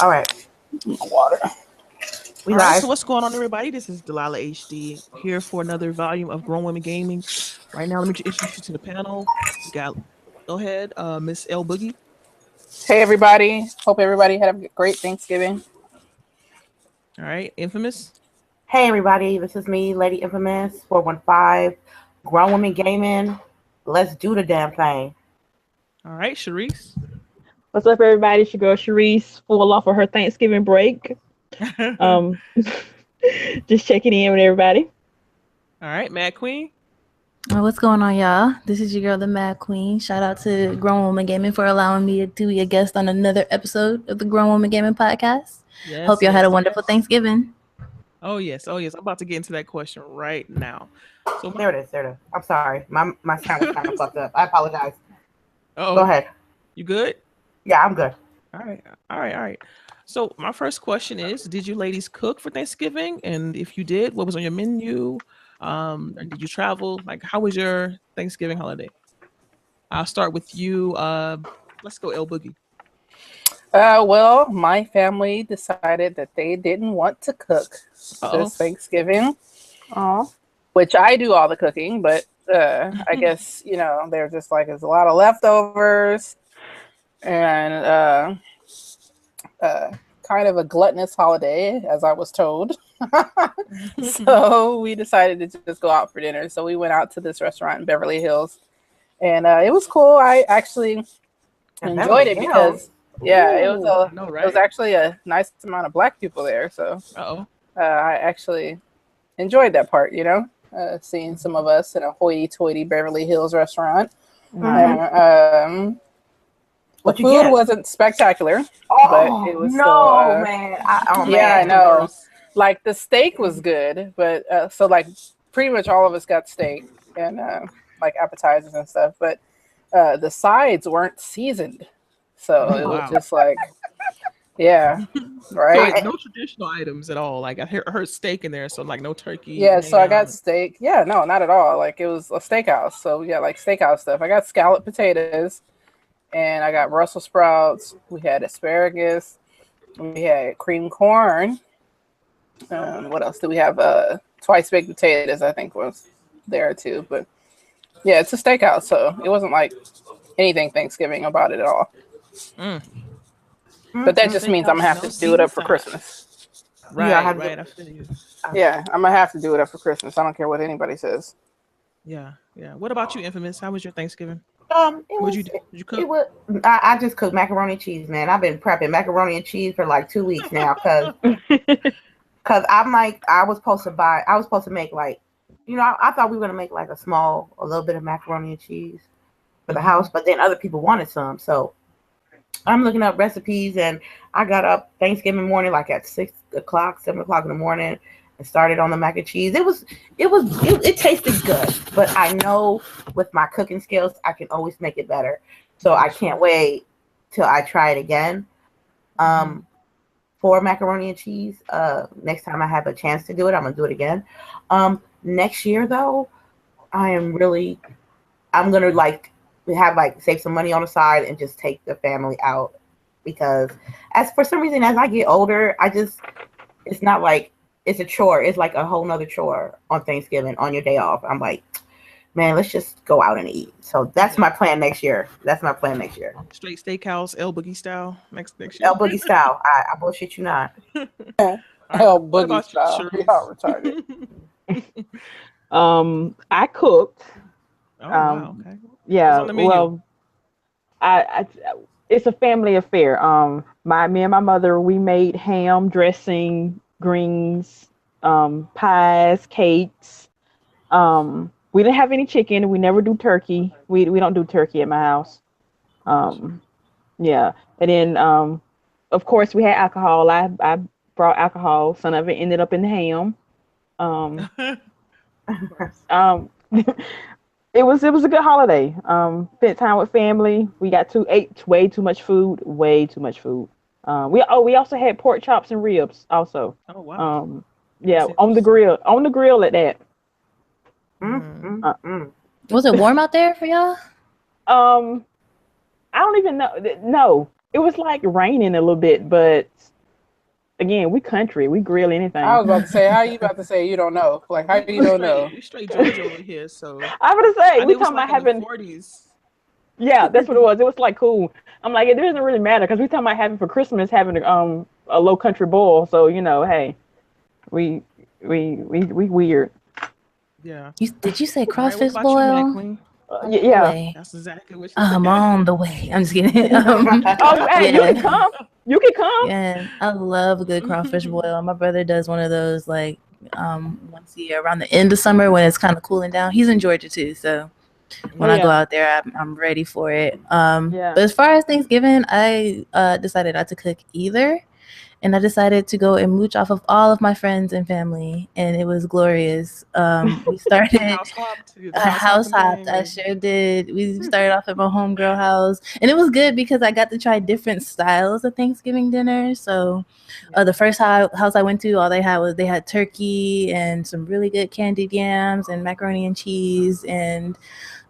All right. Water. We All right, live. so what's going on, everybody? This is Delilah HD here for another volume of Grown Women Gaming. Right now, let me introduce you to the panel. We got, go ahead, Miss L Boogie. Hey, everybody. Hope everybody had a great Thanksgiving. All right, Infamous. Hey, everybody. This is me, Lady Infamous 415, Grown Women Gaming. Let's do the damn thing. All right, Sharice. What's up, everybody? It's your girl Sharice, full off of her Thanksgiving break. Just checking in with everybody. All right, Mad Queen. What's going on, y'all? This is your girl, the Mad Queen. Shout out to Grown Woman Gaming for allowing me to be a guest on another episode of the Grown Woman Gaming podcast. Yes, Hope y'all had a wonderful Thanksgiving. Oh yes. I'm about to get into that question right now. So There it is. I'm sorry. My sound was kind of fucked up. I apologize. Oh, go ahead. You good? Yeah, I'm good. All right. So my first question is, did you ladies cook for Thanksgiving? And if you did, what was on your menu? Or did you travel? Like, how was your Thanksgiving holiday? I'll start with you. Let's go L Boogie. Well, my family decided that they didn't want to cook this Thanksgiving. Which I do all the cooking, but I guess, they're just like, there's a lot of leftovers and kind of a gluttonous holiday, as I was told. So we decided to just go out for dinner. So we went out to this restaurant in Beverly Hills, and it was cool. I actually enjoyed it because, it was actually a nice amount of Black people there. So I actually enjoyed that part, seeing some of us in a hoity-toity Beverly Hills restaurant. The food wasn't spectacular, but it was still, man. I know. Like the steak was good, but so like pretty much all of us got steak and like appetizers and stuff, but the sides weren't seasoned, so it was just like, right. So like, no traditional items at all. Like I heard steak in there, so like no turkey. Yeah, so I got steak. Yeah, no, not at all. Like it was a steakhouse, so yeah, like steakhouse stuff. I got scalloped potatoes. And I got Brussels sprouts. We had asparagus. We had cream corn. What else do we have? Twice baked potatoes, I think, was there too. But yeah, it's a steakhouse, so it wasn't like anything Thanksgiving about it at all. But that just means I'm gonna have to do it up for Christmas. Right. I feel you. Yeah, I'm gonna have to do it up for Christmas. I don't care what anybody says. Yeah. What about you, Infamous? How was your Thanksgiving? What'd you do? Did you cook? I just cooked macaroni and cheese, man. I've been prepping macaroni and cheese for like 2 weeks now, cause I'm like, I was supposed to make like, I thought we were gonna make like a little bit of macaroni and cheese for the house, but then other people wanted some, so I'm looking up recipes, and I got up Thanksgiving morning like at 7 o'clock in the morning. I started on the mac and cheese. It tasted good, but I know with my cooking skills, I can always make it better. So I can't wait till I try it again. For macaroni and cheese, next time I have a chance to do it, I'm gonna do it again. Next year though, I'm gonna save some money on the side and just take the family out, because for some reason as I get older, it's not like it's a chore. It's like a whole nother chore on Thanksgiving on your day off. I'm like, man, let's just go out and eat. So that's my plan next year. Straight steakhouse, El Boogie style next year. El Boogie style. I bullshit you not. El Boogie style. Y'all retarded. I cooked. Wow. Okay. Yeah. Well, I it's a family affair. Me and my mother, we made ham, dressing, greens, pies, cakes. We didn't have any chicken. We never do turkey. We don't do turkey at my house. Yeah. And then of course we had alcohol. I brought alcohol. Some of it ended up in the ham. It was a good holiday. Spent time with family. We ate way too much food. We also had pork chops and ribs also. Oh wow. Yeah, on the grill at that. Was it warm out there for y'all? I don't even know. No, It was like raining a little bit, but again, we country. We grill anything. I was about to say, how you about to say you don't know? Like, how you don't know? We straight Georgia over here, so I'm gonna say I we knew it was talking like about in the having. 40s. Yeah, that's what it was. It was like cool. I'm like, it doesn't really matter because we talking about having for Christmas having a low country boil. So hey, we weird. Yeah. Did you say All right, what crawfish about you, Mad boil? Queen? On the Yeah. way. That's exactly what she I'm said. on the way. I'm just kidding. Oh, hey, you can Yeah. come. You can come. Yeah, I love a good crawfish boil. My brother does one of those like once a year around the end of summer when it's kind of cooling down. He's in Georgia too, so when I go out there, I'm ready for it. Yeah. But as far as Thanksgiving, I decided not to cook either. And I decided to go and mooch off of all of my friends and family, and it was glorious. We started House hopped. The I house hopped. thing, I or- sure did. We started off at my homegirl house, and it was good because I got to try different styles of Thanksgiving dinner. So, the first house I went to, all they had turkey and some really good candied yams and macaroni and cheese and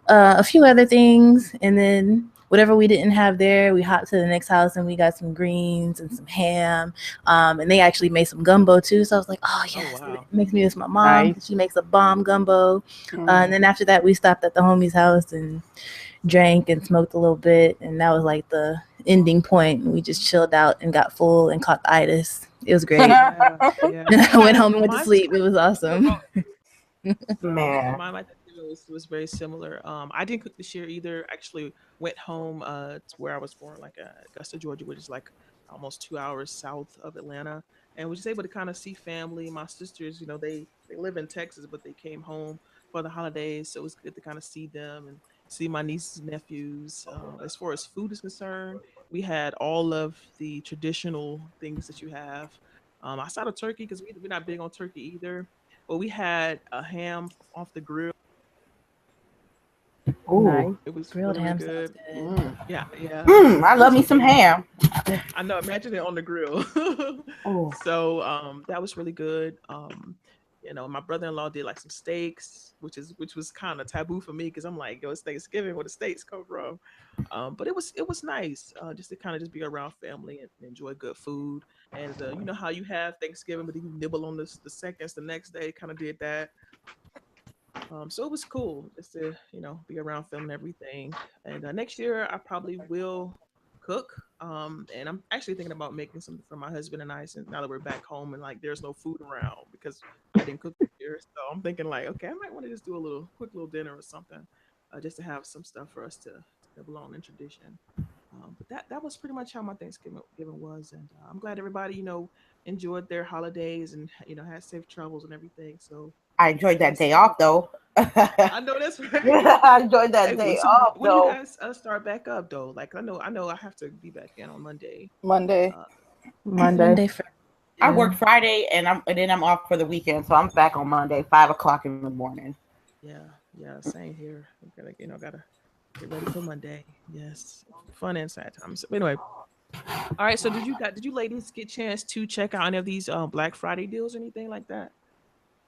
a few other things, and then whatever we didn't have there, we hopped to the next house and we got some greens and some ham. And they actually made some gumbo too. So I was like, oh yes, wow. it makes me miss my mom. Nice. She makes a bomb gumbo. And then after that, we stopped at the homie's house and drank and smoked a little bit, and that was like the ending point. We just chilled out and got full and caught the itis. It was great. Yeah. And I went home and went to Mine's sleep. It was awesome. Man. Mine, like, was very similar. I didn't cook this year either. Actually, went home to where I was born, like Augusta, Georgia, which is like almost 2 hours south of Atlanta, and was just able to kind of see family. My sisters, they live in Texas, but they came home for the holidays, so it was good to kind of see them and see my nieces and nephews. As far as food is concerned, we had all of the traditional things that you have. Outside of turkey, because we're not big on turkey either. But we had a ham off the grill. Ooh. Nice. It was Grilled really ham good. sounds good. Yeah. I love me some ham. I know. Imagine it on the grill. Ooh. So that was really good. My brother-in-law did like some steaks, which was kind of taboo for me because I'm like, yo, it's Thanksgiving, where the steaks come from. But it was nice just to kind of just be around family and enjoy good food. And you know how you have Thanksgiving, but then you nibble on the seconds the next day. Kind of did that. So it was cool just to, be around film and everything. And next year I probably will cook. And I'm actually thinking about making something for my husband and I, since now that we're back home and like there's no food around because I didn't cook this year. So I'm thinking like, okay, I might want to just do a quick little dinner or something, just to have some stuff for us to nibble on in tradition. But that was pretty much how my Thanksgiving was, and I'm glad everybody enjoyed their holidays and had safe travels and everything. So I enjoyed that yes, day off though. I know that's right. I enjoyed that Hey, day so off when do you though. guys start back up though? Like I know I have to be back in on Monday. Monday. Monday. Monday, Friday. I work Friday and then I'm off for the weekend, so I'm back on Monday, 5 o'clock in the morning. Yeah, same here. I'm gonna, gotta get ready for Monday. Yes, fun and sad times. So anyway, all right. So did you ladies get a chance to check out any of these Black Friday deals or anything like that?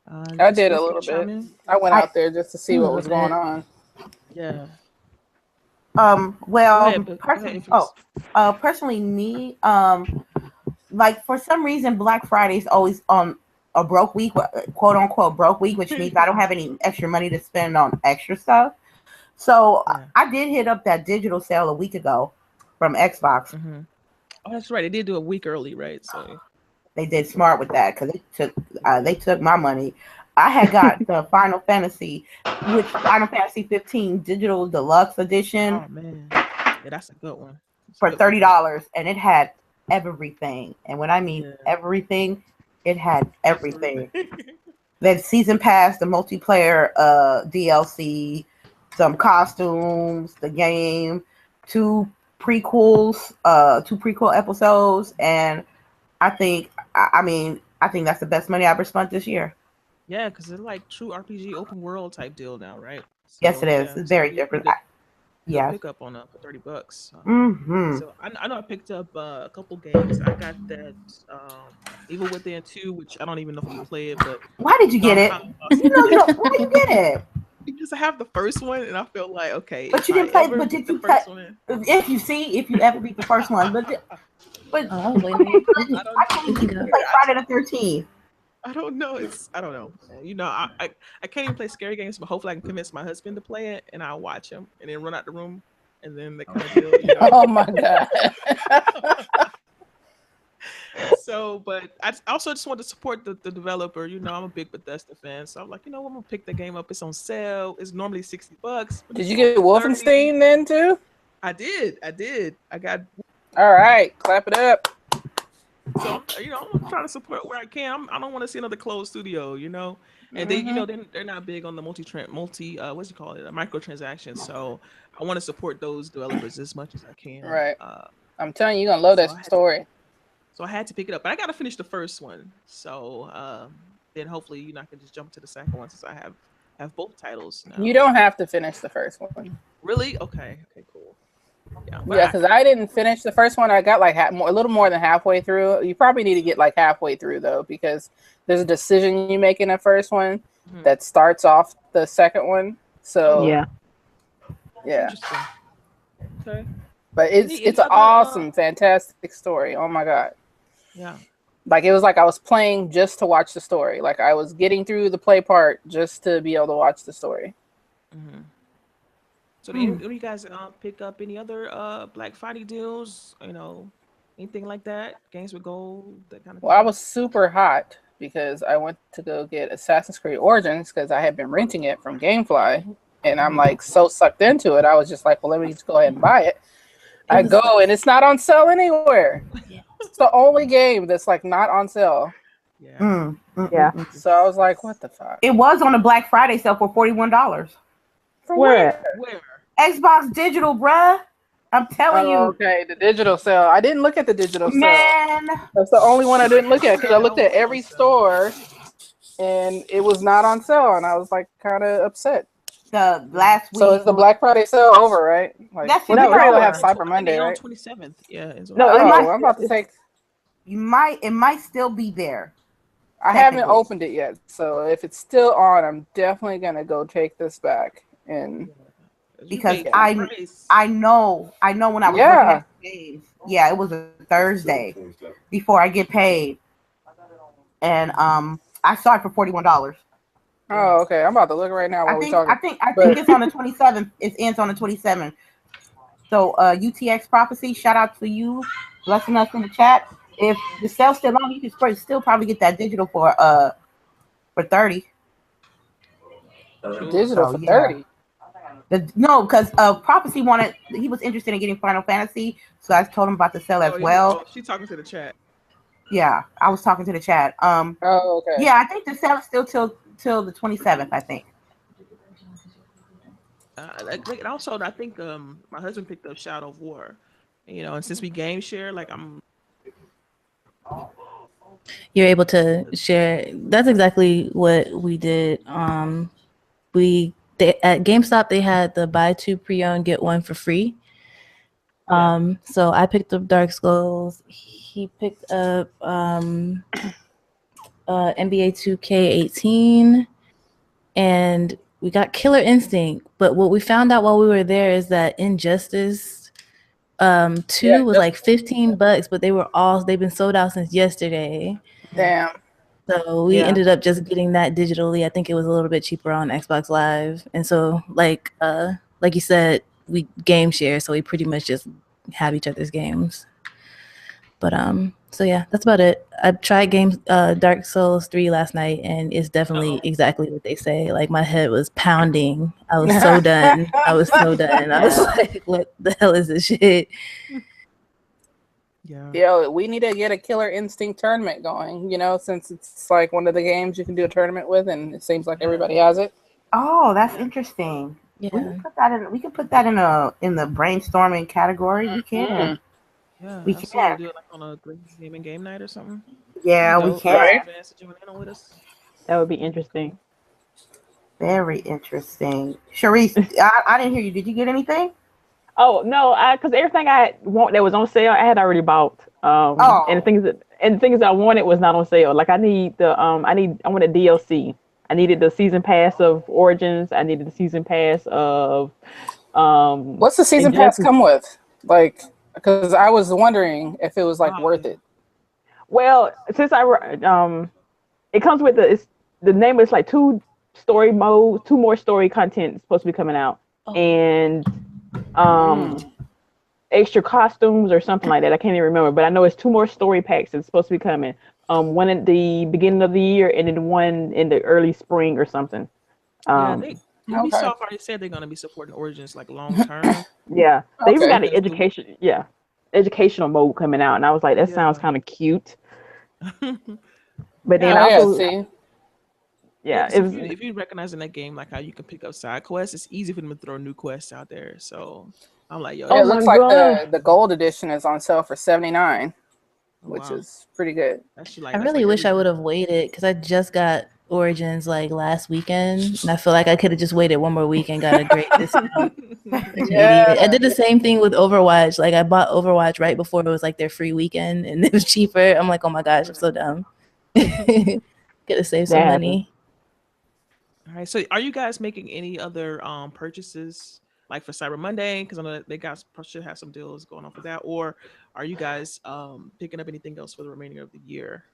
I Just did feel a free to little chime bit. in. I went I out there just to see A what little was going bit. on. Yeah. Go Well, ahead. Go ahead, Infamous. personally, me, like for some reason, Black Friday is always on a broke week, quote unquote broke week, which means I don't have any extra money to spend on extra stuff. So Yeah. I did hit up that digital sale a week ago from Xbox. Mm-hmm. Oh, that's right. They did do a week early, right? So They did smart with that because they took my money. I had got the Final Fantasy 15 Digital Deluxe Edition oh man, yeah, that's a good one. It's a for good one. $30, and it had everything. And when I mean Yeah. everything, it had everything. Absolutely. The season pass, the multiplayer DLC, some costumes, the game, two two prequel episodes, and I think that's the best money I ever spent this year. Yeah, because it's like true RPG open world type deal now, right? Yes, So it is. yeah, It's so very you different. good Yes. pick up on for $30. Mm-hmm. So I know I picked up a couple games. I got that Evil Within 2, which I don't even know if I'm gonna play it, but Why did you no, get I'm it? kind of You know, you don't. Why you get it? because I have the first one, and I feel like okay. But you didn't play. But did you play? If you ever beat the first one, but I was waiting. I can't even play Friday the 13th. I don't know. I don't know. You know, I can't even play scary games, but hopefully I can convince my husband to play it, and I'll watch him, and then run out the room, and then they kind of deal. You know? Oh my god. So, but I also just want to support the developer. You know, I'm a big Bethesda fan, so I'm like, you know, I'm gonna pick the game up. It's on sale. It's normally $60. Did you get Wolfenstein then too? I did. I got. All right, clap it up. So you know, I'm trying to support where I can. I don't want to see another closed studio. You know, and they, you know, they're not big on the what's you call it, microtransactions. So I want to support those developers as much as I can. Right. I'm telling you, you're gonna love that story. So I had to pick it up, but I got to finish the first one. So then hopefully, you know, I can just jump to the second one since I have both titles now. You don't have to finish the first one. Really? Okay, cool. Yeah, because I didn't finish the first one. I got like a little more than halfway through. You probably need to get like halfway through though, because there's a decision you make in the first one that starts off the second one. So yeah. Okay. But it's an awesome, fantastic story. Oh my god. Yeah. Like it was like I was playing just to watch the story. Like I was getting through the play part just to be able to watch the story. Mm-hmm. So do you guys pick up any other Black Friday deals? You know, anything like that? Games with gold, that kind of thing? Well, I was super hot because I went to go get Assassin's Creed Origins because I had been renting it from GameFly. And I'm like so sucked into it. I was just like, well, let me just go ahead and buy it. I go and it's not on sale anywhere. Yeah. It's the only game that's like not on sale. Yeah. So I was like, what the fuck? It was on a Black Friday sale for $41. For where? Xbox Digital, bruh. I'm telling you. Okay, the digital sale. I didn't look at the digital sale. Man. That's the only one I didn't look at because I looked at every store and it was not on sale. And I was like kind of upset. The last week. So is the Black Friday sale over, right? Like, that's we probably have Cyber Monday, right? 27th. Yeah. I'm about to take. It might still be there. I haven't opened it yet, so if it's still on, I'm definitely gonna go take this back and. Because I know when I was looking at the games, it was a Thursday before I get paid, and I saw it for $41. Oh, okay. I'm about to look right now while we're talking. I think it's on the 27th. It ends on the 27th. So UTX Prophecy, shout out to you, blessing us in the chat. If the sale's still on, you can still probably get that digital for $30. Digital for $30. No, because Prophecy he was interested in getting Final Fantasy, so I told him about the sale as well. Oh, she's talking to the chat. Yeah, I was talking to the chat. Okay. Yeah, I think the sale is still till the 27th, I think. And also, I think my husband picked up Shadow of War, you know, and since we game share, like you're able to share. That's exactly what we did. At GameStop they had the buy two pre-owned get one for free. So I picked up Dark Souls. He picked up NBA 2K18, and we got Killer Instinct. But what we found out while we were there is that Injustice 2 was like $15, but they've been sold out since yesterday. Damn. So we ended up just getting that digitally. I think it was a little bit cheaper on Xbox Live. And so like you said, we game share, so we pretty much just have each other's games. But so yeah, that's about it. I tried Dark Souls 3 last night, and it's definitely exactly what they say. Like my head was pounding. I was so done. I was like, what the hell is this shit? Yeah, we need to get a Killer Instinct tournament going, you know, since it's like one of the games you can do a tournament with, and it seems like everybody has it. Oh, that's interesting. Yeah. We can put that in the brainstorming category. We can. Yeah, we can do it like on a gaming game night or something. Yeah, we can. That would be interesting. Very interesting. Sharice, I didn't hear you. Did you get anything? Oh no, because everything I want that was on sale, I had already bought. And the things that I wanted was not on sale. Like I want a DLC. I needed the season pass of Origins. I needed the season pass of What's the season pass come with? Like, because I was wondering if it was like worth it. Well, since it comes with the name is like two more story content supposed to be coming out, and extra costumes or something like that. I can't even remember, but I know it's 2 more story packs that's supposed to be coming. One at the beginning of the year, and then one in the early spring or something. Ubisoft already said they're going to be supporting Origins like long term. Yeah, they even got an educational mode coming out, and I was like, that sounds kind of cute. But then also, if you recognize in that game like how you can pick up side quests, it's easy for them to throw new quests out there. So I'm like, yo, it looks like the gold edition is on sale for $79, which is pretty good. I really wish I would have waited because I just got Origins like last weekend, and I feel like I could have just waited one more week and got a great discount. I did the same thing with Overwatch. Like I bought Overwatch right before it was like their free weekend, and it was cheaper. I'm like, oh my gosh, I'm so dumb. Could have saved some money. All right. So, are you guys making any other purchases like for Cyber Monday? Because I know they should have some deals going on for that. Or are you guys picking up anything else for the remaining of the year?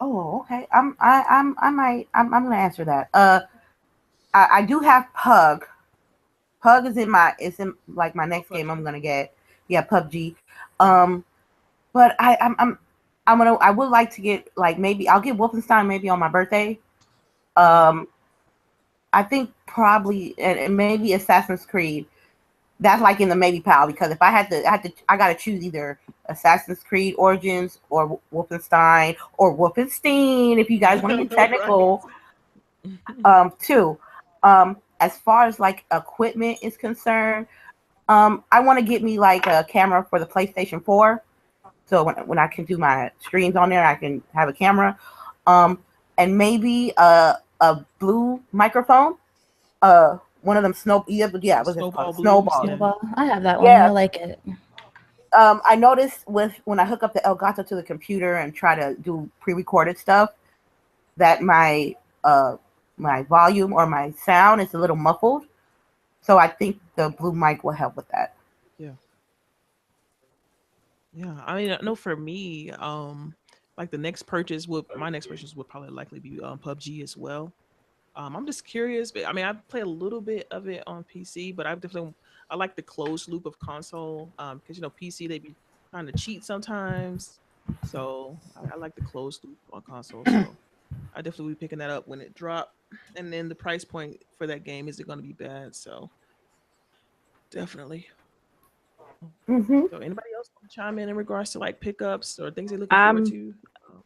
Oh, okay. I'm gonna answer that. I do have Pug. Pug is in my my next game I'm gonna get. Yeah, PUBG. But I would like to get like maybe I'll get Wolfenstein maybe on my birthday. I think probably and maybe Assassin's Creed. That's like in the maybe pile because if I gotta choose either Assassin's Creed Origins or Wolfenstein or Wolfenstein if you guys want to get technical. Two. As far as like equipment is concerned, I want to get me like a camera for the PlayStation 4. So when I can do my streams on there, I can have a camera. And maybe a blue microphone. One of them snowball. I have that one. I like it. I noticed when I hook up the Elgato to the computer and try to do pre-recorded stuff, that my volume or my sound is a little muffled. So I think the blue mic will help with that. Yeah. I mean, I know for me, like my next purchase would probably likely be PUBG as well. I'm just curious, but I mean, I play a little bit of it on PC, but I like the closed loop of console because PC they be trying to cheat sometimes, so I like the closed loop on console. So I definitely will be picking that up when it drops, and then the price point for that game isn't going to be bad, so definitely. Mm-hmm. So anybody else want to chime in regards to like pickups or things they're looking forward to?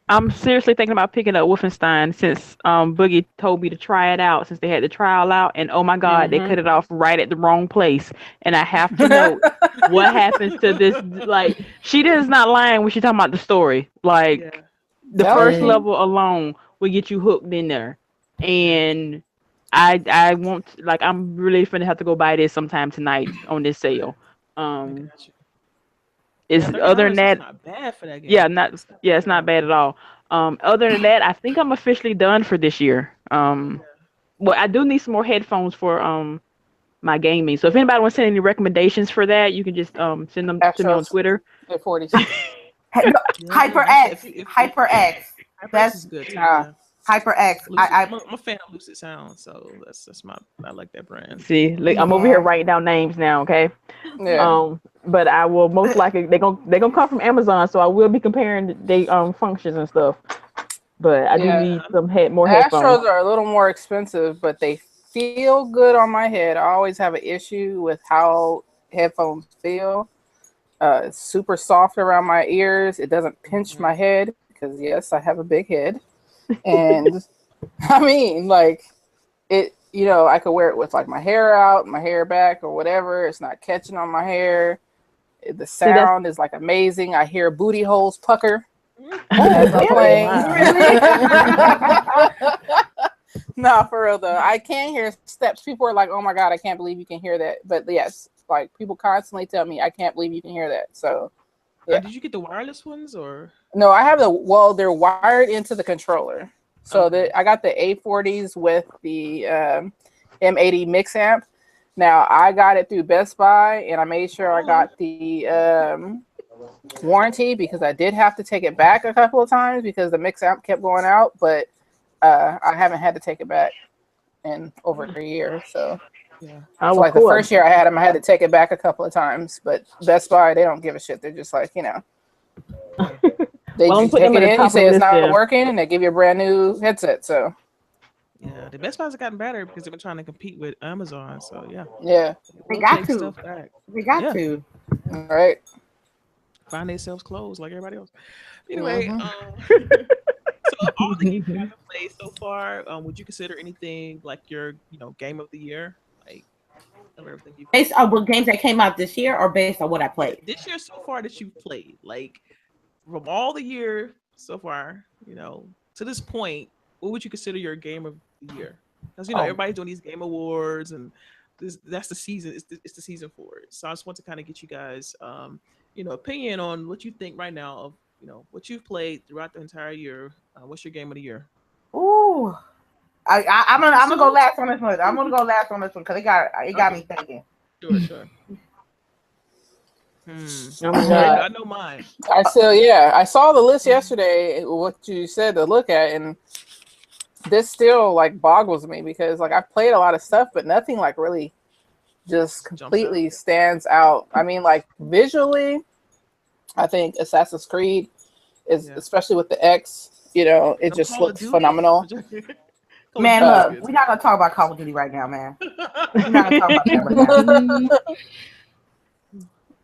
I'm seriously thinking about picking up Wolfenstein since Boogie told me to try it out since they had the trial out, and oh my god, they cut it off right at the wrong place, and I have to know what happens to this. Like, she is not lying when she's talking about the story. Like, the first level alone will get you hooked in there, and I won't I'm really finna have to go buy this sometime tonight on this sale. Is other than that, not bad for that game. It's not bad at all. Other than that, I think I'm officially done for this year. Well, I do need some more headphones for my gaming. So if anybody wants to send any recommendations for that, you can just send them to me on Twitter. HyperX. That's good too. HyperX. I'm a fan of Lucid Sound, so I like that brand. See, I'm over here writing down names now, okay? Yeah. But I will most likely they're gonna come from Amazon, so I will be comparing they functions and stuff. But I do need some more headphones. Astros are a little more expensive, but they feel good on my head. I always have an issue with how headphones feel. It's super soft around my ears. It doesn't pinch my head because yes, I have a big head. And I mean, like it, I could wear it with like my hair out, my hair back, or whatever. It's not catching on my hair. The sound is like amazing. I hear booty holes pucker as I'm playing. No, for real though. I can hear steps. People are like, "Oh my god, I can't believe you can hear that." But yes, like people constantly tell me, "I can't believe you can hear that." So. Yeah. Did you get the wireless ones or? No, I have they're wired into the controller. So I got the A40s with the M80 mix amp. Now I got it through Best Buy, and I made sure I got the warranty because I did have to take it back a couple of times because the mix amp kept going out. But I haven't had to take it back in over a year. So Yeah. So like the first year I had them, I had to take it back a couple of times. But Best Buy, they don't give a shit. They're just like, you know, they Well, I'm just putting take them it at the in, top you of say the it's list not there. working, and they give you a brand new headset. So Yeah, the Best Buys have gotten better because they've been trying to compete with Amazon. So yeah, yeah, They we'll got take to. stuff back. They got Yeah. to. all right. Find themselves clothes like everybody else. Anyway, Mhm. so of all the games you guys have played so far, would you consider anything like your, game of the year? Like of everything you've Based on what games that came out this year, or based on what I played? this year so far that you've played, like from all the year so far, to this point, what would you consider your game of the year? Because everybody's doing these game awards, and that's the season. It's the season for it. So I just want to kind of get you guys, opinion on what you think right now of what you've played throughout the entire year. What's your game of the year? Ooh, I'm gonna go last on this one. I'm gonna go last on this one because it got me thinking. Sure. Oh my God. I know mine. I saw the list yesterday. What you said to look at, and this still like boggles me because like I've played a lot of stuff, but nothing like really just completely stands out. I mean, like visually, I think Assassin's Creed is, especially with the X, it just looks phenomenal. Man, look, we're not gonna talk about Call of Duty right now, man. We're not gonna talk about that right now.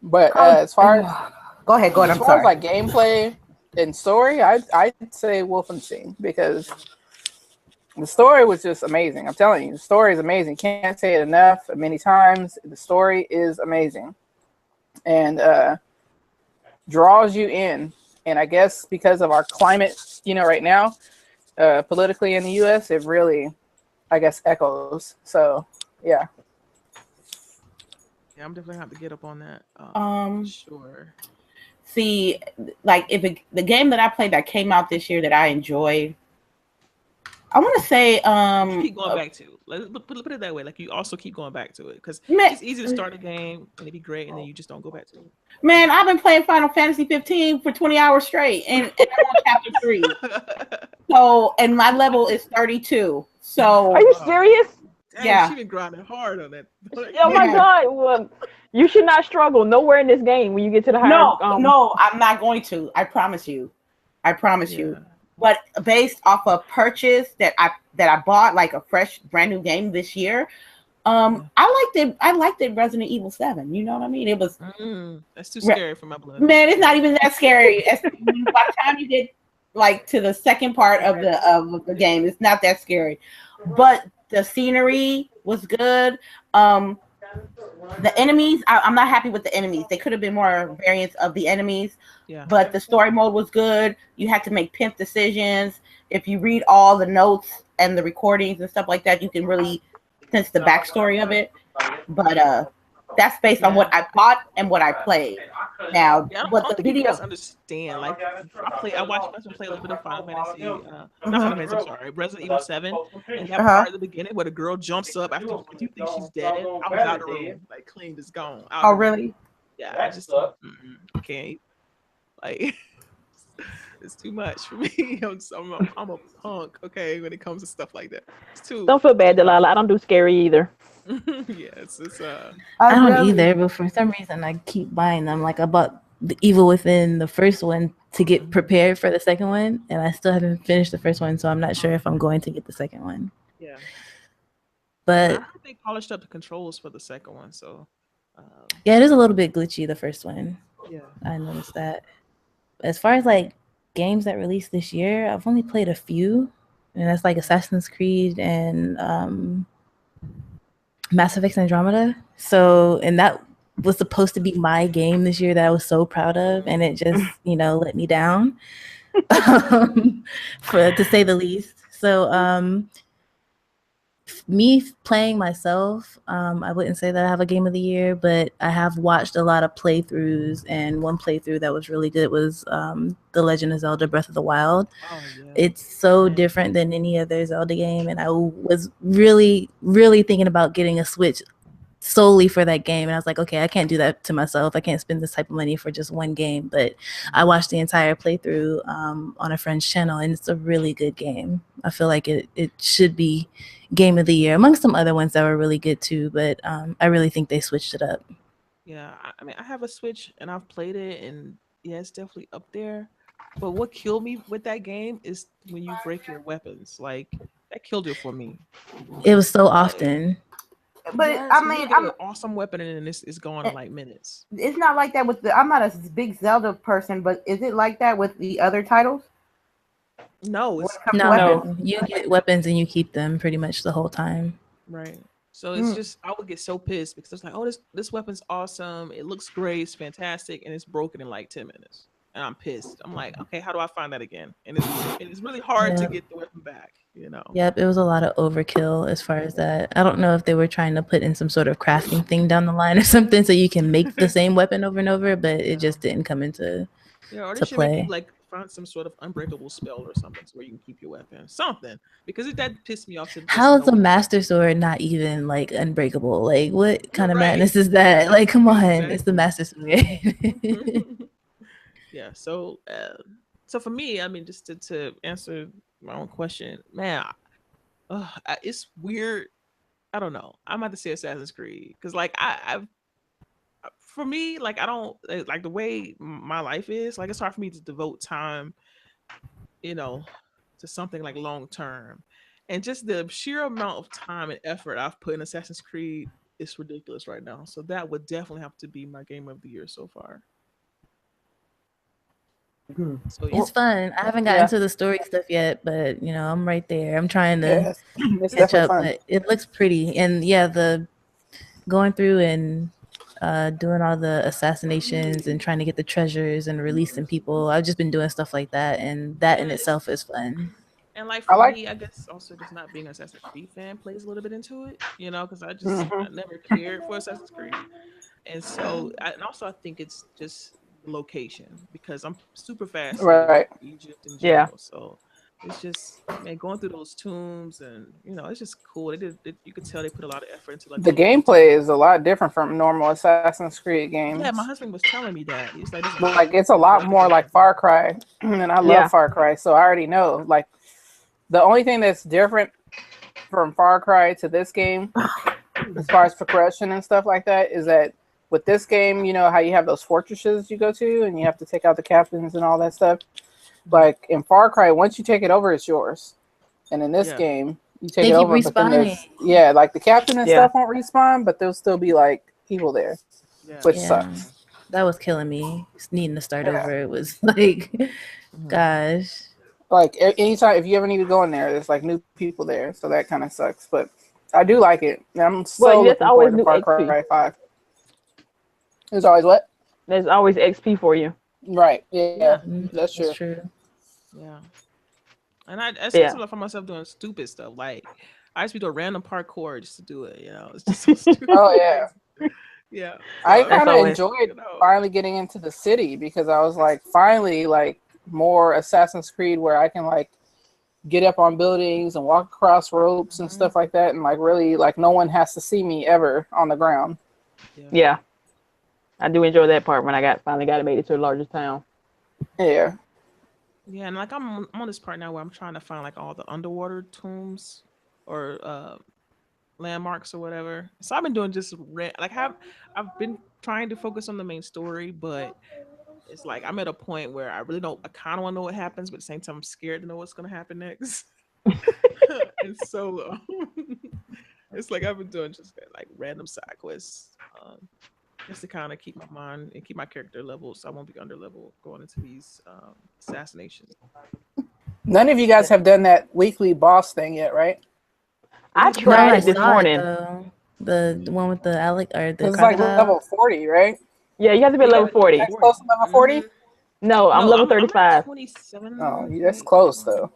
But as far as go ahead. As far as like gameplay and story, I'd say Wolfenstein because the story was just amazing. I'm telling you, the story is amazing. Can't say it enough many times. The story is amazing and draws you in. And I guess because of our climate, right now, politically in the U.S., it really, I guess, echoes. So, yeah. Yeah, I'm definitely have to get up on that. Sure. See, like the game that I played that came out this year that I enjoyed, I want to say keep going back to. Let's put it that way. Like you also keep going back to it because it's easy to start a game and it'd be great, and then you just don't go back to it. Man, I've been playing Final Fantasy 15 for 20 hours straight, and I'm on chapter 3. So, and my level is 32. So, are you serious? Dang, yeah, she been grinding hard on that. Oh my God! Well, you should not struggle nowhere in this game when you get to the higher. No, I'm not going to. I promise you. You. But based off of purchase that I bought, like a fresh, brand new game this year, I liked it. I liked it. Resident Evil 7. You know what I mean? It was. That's too scary for my blood. Man, it's not even that scary. By the time you get like to the second part of the game, it's not that scary. But the scenery was good. The enemies, I'm not happy with the enemies. They could have been more variants of the enemies. Yeah. But the story mode was good. You had to make pimp decisions. If you read all the notes and the recordings and stuff like that, you can really sense the backstory of it. But that's based on what I bought and what I played. Now, what the video understand? Like I watched myself play a little bit of Final Fantasy. Not Final Fantasy. I'm sorry, Resident Evil 7. And that part at the beginning where the girl jumps up after you think she's dead. I was out of the room, like clean, just gone. Oh, really? Yeah, I just can't. Like it's too much for me. I'm a punk. Okay, when it comes to stuff like that, it's too. Don't feel bad, Delilah. I don't do scary either. Yeah, it's I don't either, but for some reason I keep buying them. Like I bought the Evil Within, the first one, to get prepared for the second one, and I still haven't finished the first one, so I'm not sure if I'm going to get the second one. Yeah, but I heard they polished up the controls for the second one, so yeah, it is a little bit glitchy, the first one. Yeah, I noticed that. As far as like games that released this year, I've only played a few, and that's like Assassin's Creed and Mass Effect Andromeda. So, and that was supposed to be my game this year that I was so proud of, and it just, let me down, to say the least. So, Me playing myself, I wouldn't say that I have a game of the year, but I have watched a lot of playthroughs, and one playthrough that was really good was The Legend of Zelda Breath of the Wild. Oh yeah. It's so different than any other Zelda game, and I was really, really thinking about getting a Switch solely for that game, and I was like, okay, I can't do that to myself. I can't spend this type of money for just one game. But I watched the entire playthrough on a friend's channel, and it's a really good game. I feel like it should be game of the year amongst some other ones that were really good too, but I really think they switched it up. Yeah, I mean, I have a Switch and I've played it, and yeah, it's definitely up there. But what killed me with that game is when you break your weapons. Like that killed it for me. It was so Like, often. But yes, I you mean, get an awesome weapon and then it's gone in like minutes. it's not like that with the. I'm not a big Zelda person, but is it like that with the other titles? No, it's No, you get weapons and you keep them pretty much the whole time. right. So it's just I would get so pissed because it's like, oh, this weapon's awesome. It looks great, it's fantastic, and it's broken in like 10 minutes. And I'm pissed. I'm like, okay, how do I find that again? And it's really hard to get the weapon back, you know. Yep, it was a lot of overkill as far as that. I don't know if they were trying to put in some sort of crafting thing down the line or something so you can make the same weapon over and over, but it just didn't come into or they to should play. make you like find some sort of unbreakable spell or something so where you can keep your weapon. Something. Because that pissed me off. How is a Master Sword not even like unbreakable? Like what kind of right. madness is that? Like come on, Exactly. it's the Master Sword. Yeah, so for me, I mean, just to answer my own question, man, it's weird. I don't know. I'm about to say Assassin's Creed because, like, I've for me, like, I don't like the way my life is. Like, it's hard for me to devote time, you know, to something like long term, and just the sheer amount of time and effort I've put in Assassin's Creed is ridiculous right now. So that would definitely have to be my game of the year so far. So it's fun. I haven't gotten to the story stuff yet, but you know, I'm right there. I'm trying to catch up, fun. but it looks pretty. And yeah, the going through and doing all the assassinations and trying to get the treasures and releasing people. I've just been doing stuff like that, and that in itself is fun. And like for me, I guess also just not being an Assassin's Creed fan plays a little bit into it, you know, because I never cared for Assassin's Creed, and so and also I think it's just location because I'm super fascinated with Egypt in general. So it's just going through those tombs and you know it's just cool. You could tell they put a lot of effort into like the gameplay is a lot different from normal Assassin's Creed games. Yeah, my husband was telling me that. He's like it's a lot more like Far Cry, and I love Far Cry, so I already know. Like the only thing that's different from Far Cry to this game, as far as progression and stuff like that, is that with this game, you know how you have those fortresses you go to and you have to take out the captains and all that stuff. Like in Far Cry, once you take it over, it's yours. And in this game, you take it over, but then there's, like the captain and stuff won't respawn, but there'll still be like people there, which sucks. That was killing me. Just needing to start over. It was like, gosh. Like anytime, if you ever need to go in there, there's like new people there, so that kind of sucks. But I do like it. I'm so looking forward to Far Cry 5. There's always what? There's always XP for you. Right. Yeah. That's true. That's true. Yeah. And I sometimes find myself doing stupid stuff. Like I used to do a random parkour just to do it. You know, it's just so stupid. Oh yeah. Yeah. I kind of enjoyed finally getting into the city because I was like, finally, like more Assassin's Creed where I can like get up on buildings and walk across ropes and stuff like that, and like really like no one has to see me ever on the ground. Yeah. I do enjoy that part when I finally got to make it to the largest town. Yeah. Yeah, and like I'm on this part now where I'm trying to find like all the underwater tombs or landmarks or whatever. So I've been doing just I've been trying to focus on the main story, but it's like I'm at a point where I kind of want to know what happens, but at the same time I'm scared to know what's going to happen next. And so it's like I've been doing just like random side quests. Just to kind of keep my mind and keep my character level so I won't be under level going into these assassinations. None of you guys have done that weekly boss thing yet, right? I tried it this morning. The one with the Alec or the it's like level 40, right? Yeah, you have to be level 40. That's close to level 40? No, I'm level 35. 27. Oh, that's close though.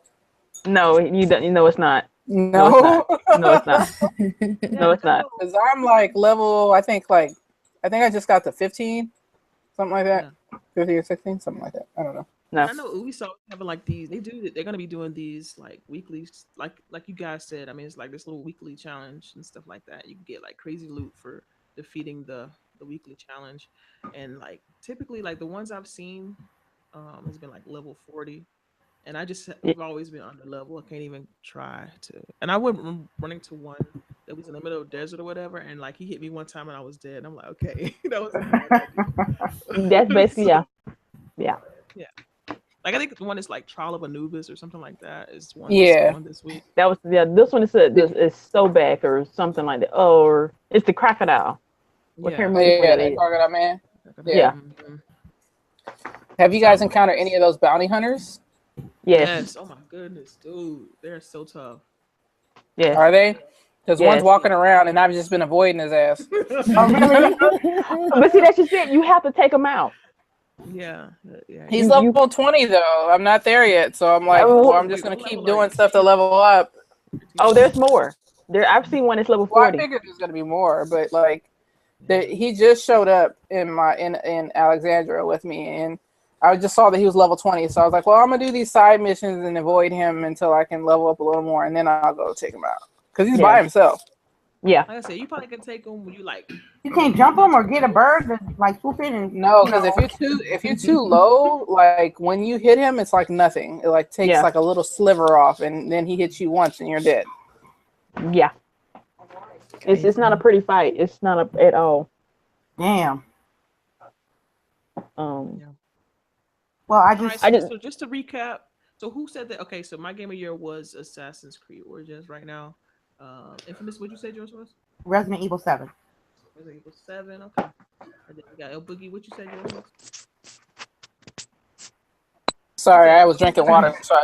No, you know it's not. No, No, it's not. No, it's not. because I'm like level. I think I just got to 15, something like that. 15 or 16, something like that. I don't know. No. I know Ubisoft having like these. They're gonna be doing these like weekly, like you guys said. I mean, it's like this little weekly challenge and stuff like that. You can get like crazy loot for defeating the weekly challenge, and like typically like the ones I've seen, has been like level 40, and I've always been under level. I can't even try to. And I went running to one that was in the middle of the desert or whatever, and like he hit me one time and I was dead. And I'm like, okay, that was a bad idea. That's basically yeah. Like I think the one is like Trial of Anubis or something like that is one Yeah. that's going this week. That was This one is so back or something like that. Or it's the crocodile. I can't remember which one that the is. Crocodile Man. Yeah. Have you guys encountered any of those bounty hunters? Yes. Oh my goodness, dude, they're so tough. Yes. Are they? Because Yes. one's walking around and I've just been avoiding his ass. Oh, really? But see, that's just it. You have to take them out. Yeah. He's level 20 though. I'm not there yet, so I'm like, well, I'm just gonna keep doing stuff to level up. Oh, there's more. I've seen one that's level 40. Well, I figured there's gonna be more, but like, he just showed up in Alexandria with me, and I just saw that he was level 20. So I was like, well, I'm gonna do these side missions and avoid him until I can level up a little more, and then I'll go take him out because he's by himself. Yeah. Like I said, you probably can take them when you like. You can't jump them or get a bird to like swoop in and No, because if you're too low, like when you hit him, it's like nothing. It like takes like a little sliver off, and then he hits you once, and you're dead. Yeah. It's not a pretty fight. It's not at all. Damn. Well, So just to recap. So who said that? Okay, so my game of year was Assassin's Creed Origins right now. Infamous, what'd you say yours was? Resident Evil 7. Resident Evil 7, okay. And then we got El Boogie, what you said yours was? Sorry, I was drinking water. So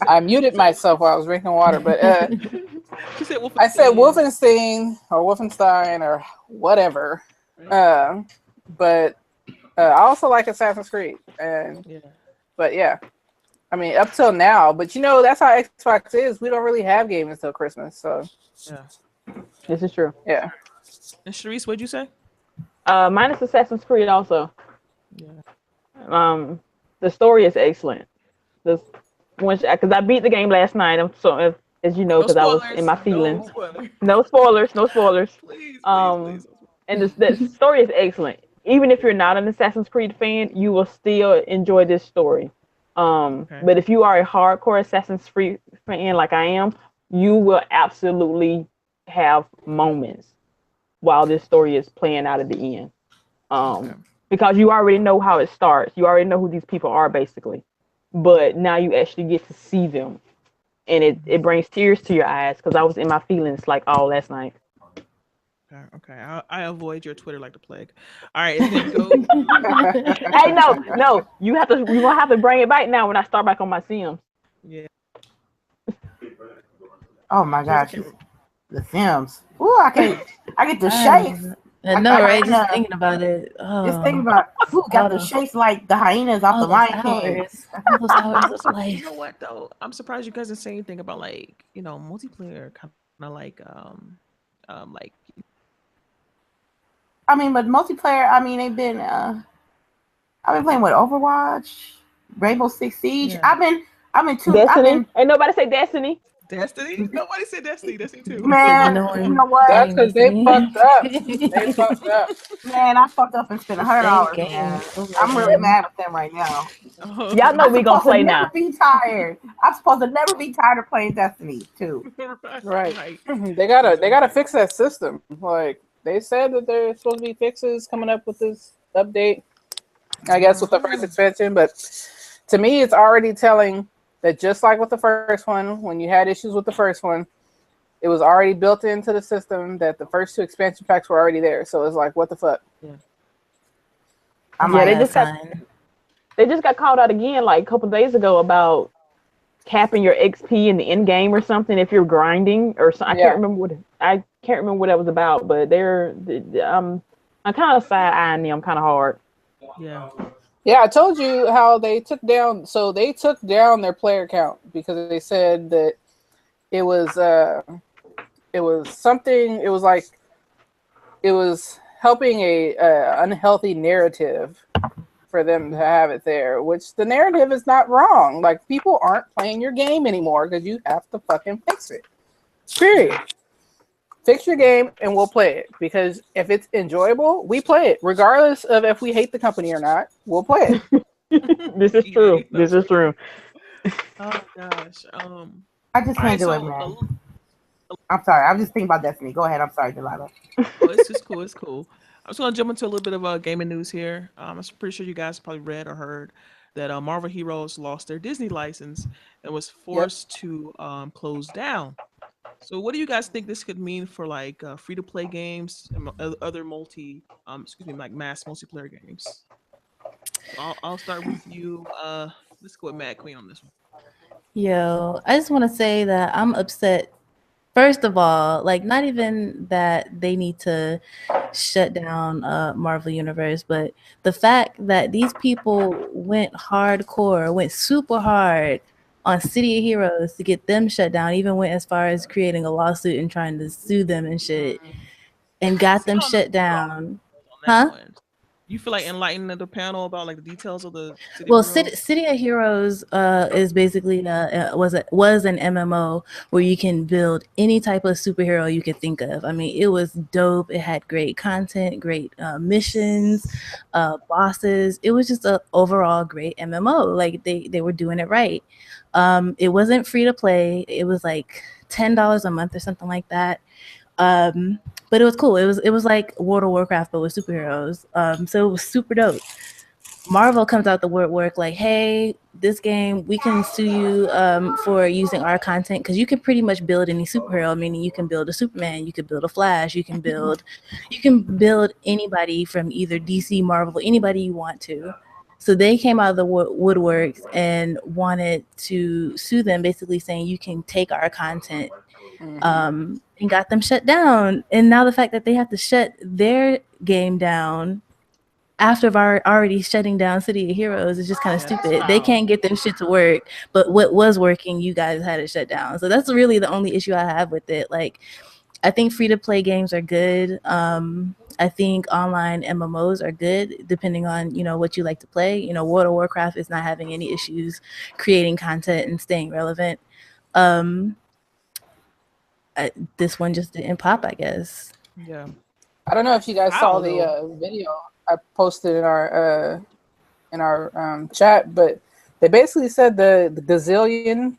I muted myself while I was drinking water. But I said Wolfenstein or Wolfenstein or whatever. But I also like Assassin's Creed. But yeah, I mean, up till now. But you know, that's how Xbox is. We don't really have games until Christmas. So yeah, this is true. Yeah. And Sharice, what'd you say? Mine is Assassin's Creed also. Yeah. The story is excellent. Because I beat the game last night. So as you know, because I was in my feelings. No spoilers. Please. And the story is excellent. Even if you're not an Assassin's Creed fan, you will still enjoy this story. But if you are a hardcore Assassin's Creed fan like I am, you will absolutely have moments while this story is playing out at the end. Because you already know how it starts. You already know who these people are, basically. But now you actually get to see them. And it brings tears to your eyes because I was in my feelings like all last night. Okay. I avoid your Twitter like the plague. All right. Then go. Hey, no. You gonna have to bring it back now when I start back on my Sims. Yeah. Oh my gosh. The Sims. Ooh, I get the shakes. I know, right? Just thinking about it. Just thinking about got the shakes like the hyenas off the Lion King. Those hours of life. You know what though? I'm surprised you guys didn't say anything about like, multiplayer kind of like like. I mean, but multiplayer. I mean, I've been playing with Overwatch, Rainbow Six Siege. Yeah. I've been too. Destiny. Ain't nobody say Destiny. Destiny? Nobody said Destiny. Destiny 2. Man, you know what? That's because they fucked up. Man, I fucked up and spent $100. Man. I'm really mad at them right now. Y'all know we gonna play now. Be tired. I'm supposed to never be tired of playing Destiny 2. Right. They gotta fix that system. Like they said that there's supposed to be fixes coming up with this update. I guess with the first expansion, but to me, it's already telling that just like with the first one, when you had issues with the first one, it was already built into the system that the first 2 expansion packs were already there. So it's like, what the fuck? Yeah. They just got called out again like a couple days ago about capping your XP in the end game or something if you're grinding or something. I can't remember what that was about, but I'm kind of side-eyeing them kind of hard. Yeah. Yeah, I told you how they took down. So they took down their player count because they said that it was something. It was like it was helping a unhealthy narrative for them to have it there, which the narrative is not wrong. Like, people aren't playing your game anymore because you have to fucking fix it. Period. Fix your game and we'll play it, because if it's enjoyable, we play it regardless of if we hate the company or not. We'll play it. This is true. This is true. Oh gosh. I just All can't right, do so it, man. I'm sorry. I'm just thinking about Destiny. Go ahead. I'm sorry, Delilah. it's just cool. It's cool. I'm just gonna jump into a little bit of gaming news here. I'm pretty sure you guys probably read or heard that Marvel Heroes lost their Disney license and was forced to close down. So, what do you guys think this could mean for like free to play games and other like mass multiplayer games? I'll start with you. Let's go with Mad Queen on this one. Yo, I just want to say that I'm upset. First of all, like, not even that they need to shut down Marvel Universe, but the fact that these people went hardcore, went super hard on City of Heroes to get them shut down, even went as far as creating a lawsuit and trying to sue them and shit, and got them shut down. Huh? You feel like enlightening the panel about like the details of the City Well, of Heroes? City of Heroes is basically was an MMO where you can build any type of superhero you could think of. I mean, it was dope. It had great content, great missions, bosses. It was just an overall great MMO. Like, they were doing it right. It wasn't free to play. It was like $10 a month or something like that. But it was cool. It was like World of Warcraft, but with superheroes. So it was super dope. Marvel comes out the woodwork like, hey, this game, we can sue you for using our content, because you can pretty much build any superhero, meaning you can build a Superman, you can build a Flash, you can build anybody from either DC, Marvel, anybody you want to. So they came out of the woodworks and wanted to sue them, basically saying you can take our content, and got them shut down. And now the fact that they have to shut their game down after already shutting down City of Heroes is just kind of stupid. They can't get their shit to work, but what was working, you guys had it shut down. So that's really the only issue I have with it. Like, I think free-to-play games are good. I think online MMOs are good, depending on, what you like to play. World of Warcraft is not having any issues creating content and staying relevant. This one just didn't pop, I guess. Yeah. I don't know if you guys saw the video I posted in our chat, but they basically said the Gazillion,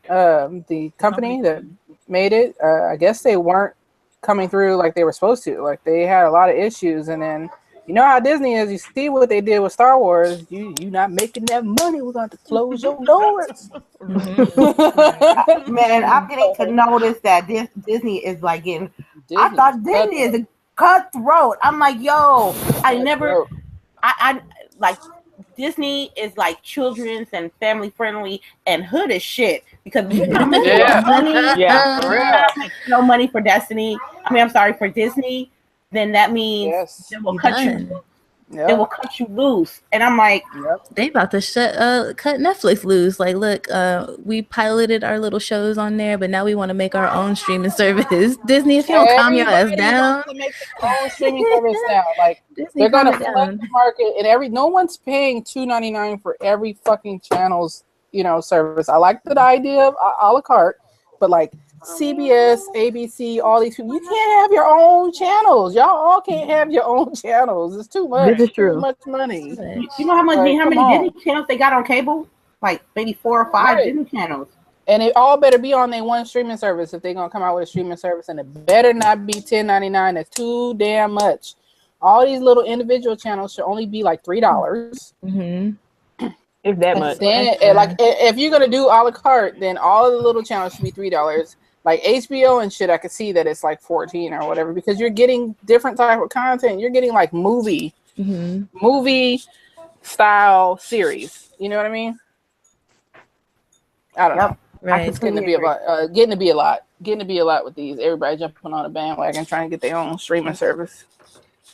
the company that made it, I guess they weren't coming through like they were supposed to. Like, they had a lot of issues, and then you know how Disney is. You see what they did with Star Wars. You not making that money. We're going to close your doors. Man, I'm getting to notice that Disney is like getting. I thought Disney is a cutthroat. I'm like, yo, I like Disney is like children's and family friendly and hood as shit, because you not making no money for Destiny. I mean, I'm sorry, for Disney. Then that means they will cut you. They will cut you loose, and I'm like, they about to cut Netflix loose. Like, look, we piloted our little shows on there, but now we want to make our own streaming service. Disney, if you don't calm your ass down, to make their own streaming service now. Like, Disney, they're gonna flood the market, and no one's paying $2.99 for every fucking channel's service. I like the idea of a la carte, but like CBS, ABC, all these people, you can't have your own channels. Y'all all can't have your own channels. It's too much. This is true. Too much money. You know how many Disney channels they got on cable? Like maybe 4 or 5 Disney channels. And it all better be on their one streaming service if they're gonna come out with a streaming service, and it better not be $10.99. That's too damn much. All these little individual channels should only be like $3. If that much. Then, like, if you're gonna do a la carte, then all of the little channels should be $3. Like HBO and shit, I could see that it's like 14 or whatever, because you're getting different type of content. You're getting like movie style series. You know what I mean? I don't know. Right. It's getting to be about getting to be a lot with these. Everybody jumping on a bandwagon trying to get their own streaming service.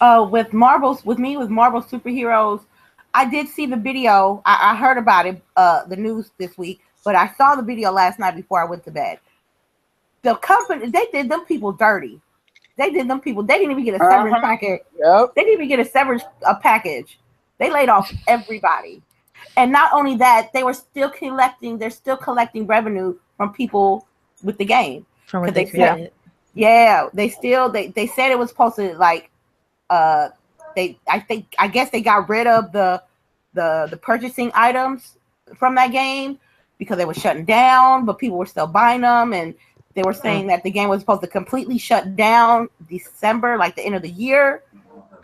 With Marvel superheroes, I did see the video. I heard about it, the news this week, but I saw the video last night before I went to bed. the company, they did them people dirty. They didn't even get a severance package. Yep. They didn't even get a severance package. They laid off everybody. And not only that, they're still collecting revenue from people with the game. From what they created. Yeah, they said it was supposed to like I guess they got rid of the purchasing items from that game because they were shutting down, but people were still buying them, and they were saying that the game was supposed to completely shut down December, like the end of the year.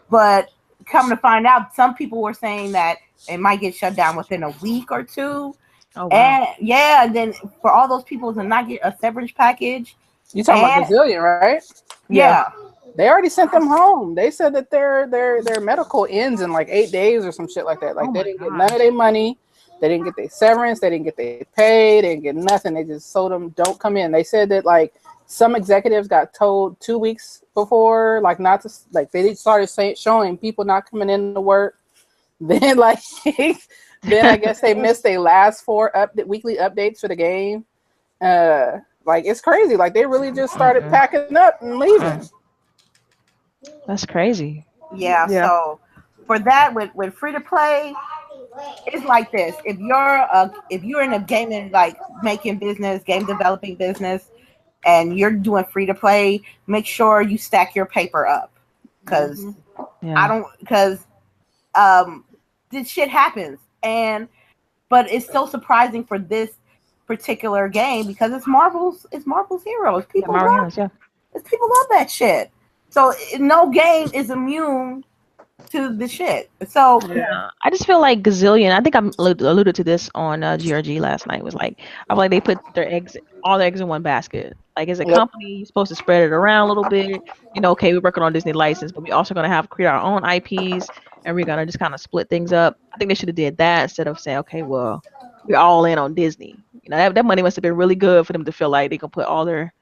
But come to find out, some people were saying that it might get shut down within a week or two. Oh, wow. And then for all those people to not get a severance package. You talking about Brazilian, right? Yeah. They already sent them home. They said that their medical ends in like 8 days or some shit like that. Like they didn't get none of their money. They didn't get their severance. They didn't get their pay. They didn't get nothing. They just told them don't come in. They said that like some executives got told 2 weeks before, like not to, like they started showing people not coming in to work. Then like then I guess they missed their last 4 weekly updates for the game. Like it's crazy. Like they really just started packing up and leaving. That's crazy. Yeah. So for that, with free to play, it's like this. If you're in a gaming, like making business, game developing business, and you're doing free to play, make sure you stack your paper up, because this shit happens, but it's so surprising for this particular game because it's Marvel's Heroes. People love that shit. So no game is immune to the shit. So I just feel like Gazillion. I think I alluded to this on GRG last night. Was like I feel like they put all their eggs in one basket. Like as a company, you're supposed to spread it around a little bit. You know, okay, we're working on Disney license, but we're also gonna create our own IPs, and we're gonna just kind of split things up. I think they should have did that instead of saying, okay, well, we're all in on Disney. You know, that money must have been really good for them to feel like they can put all their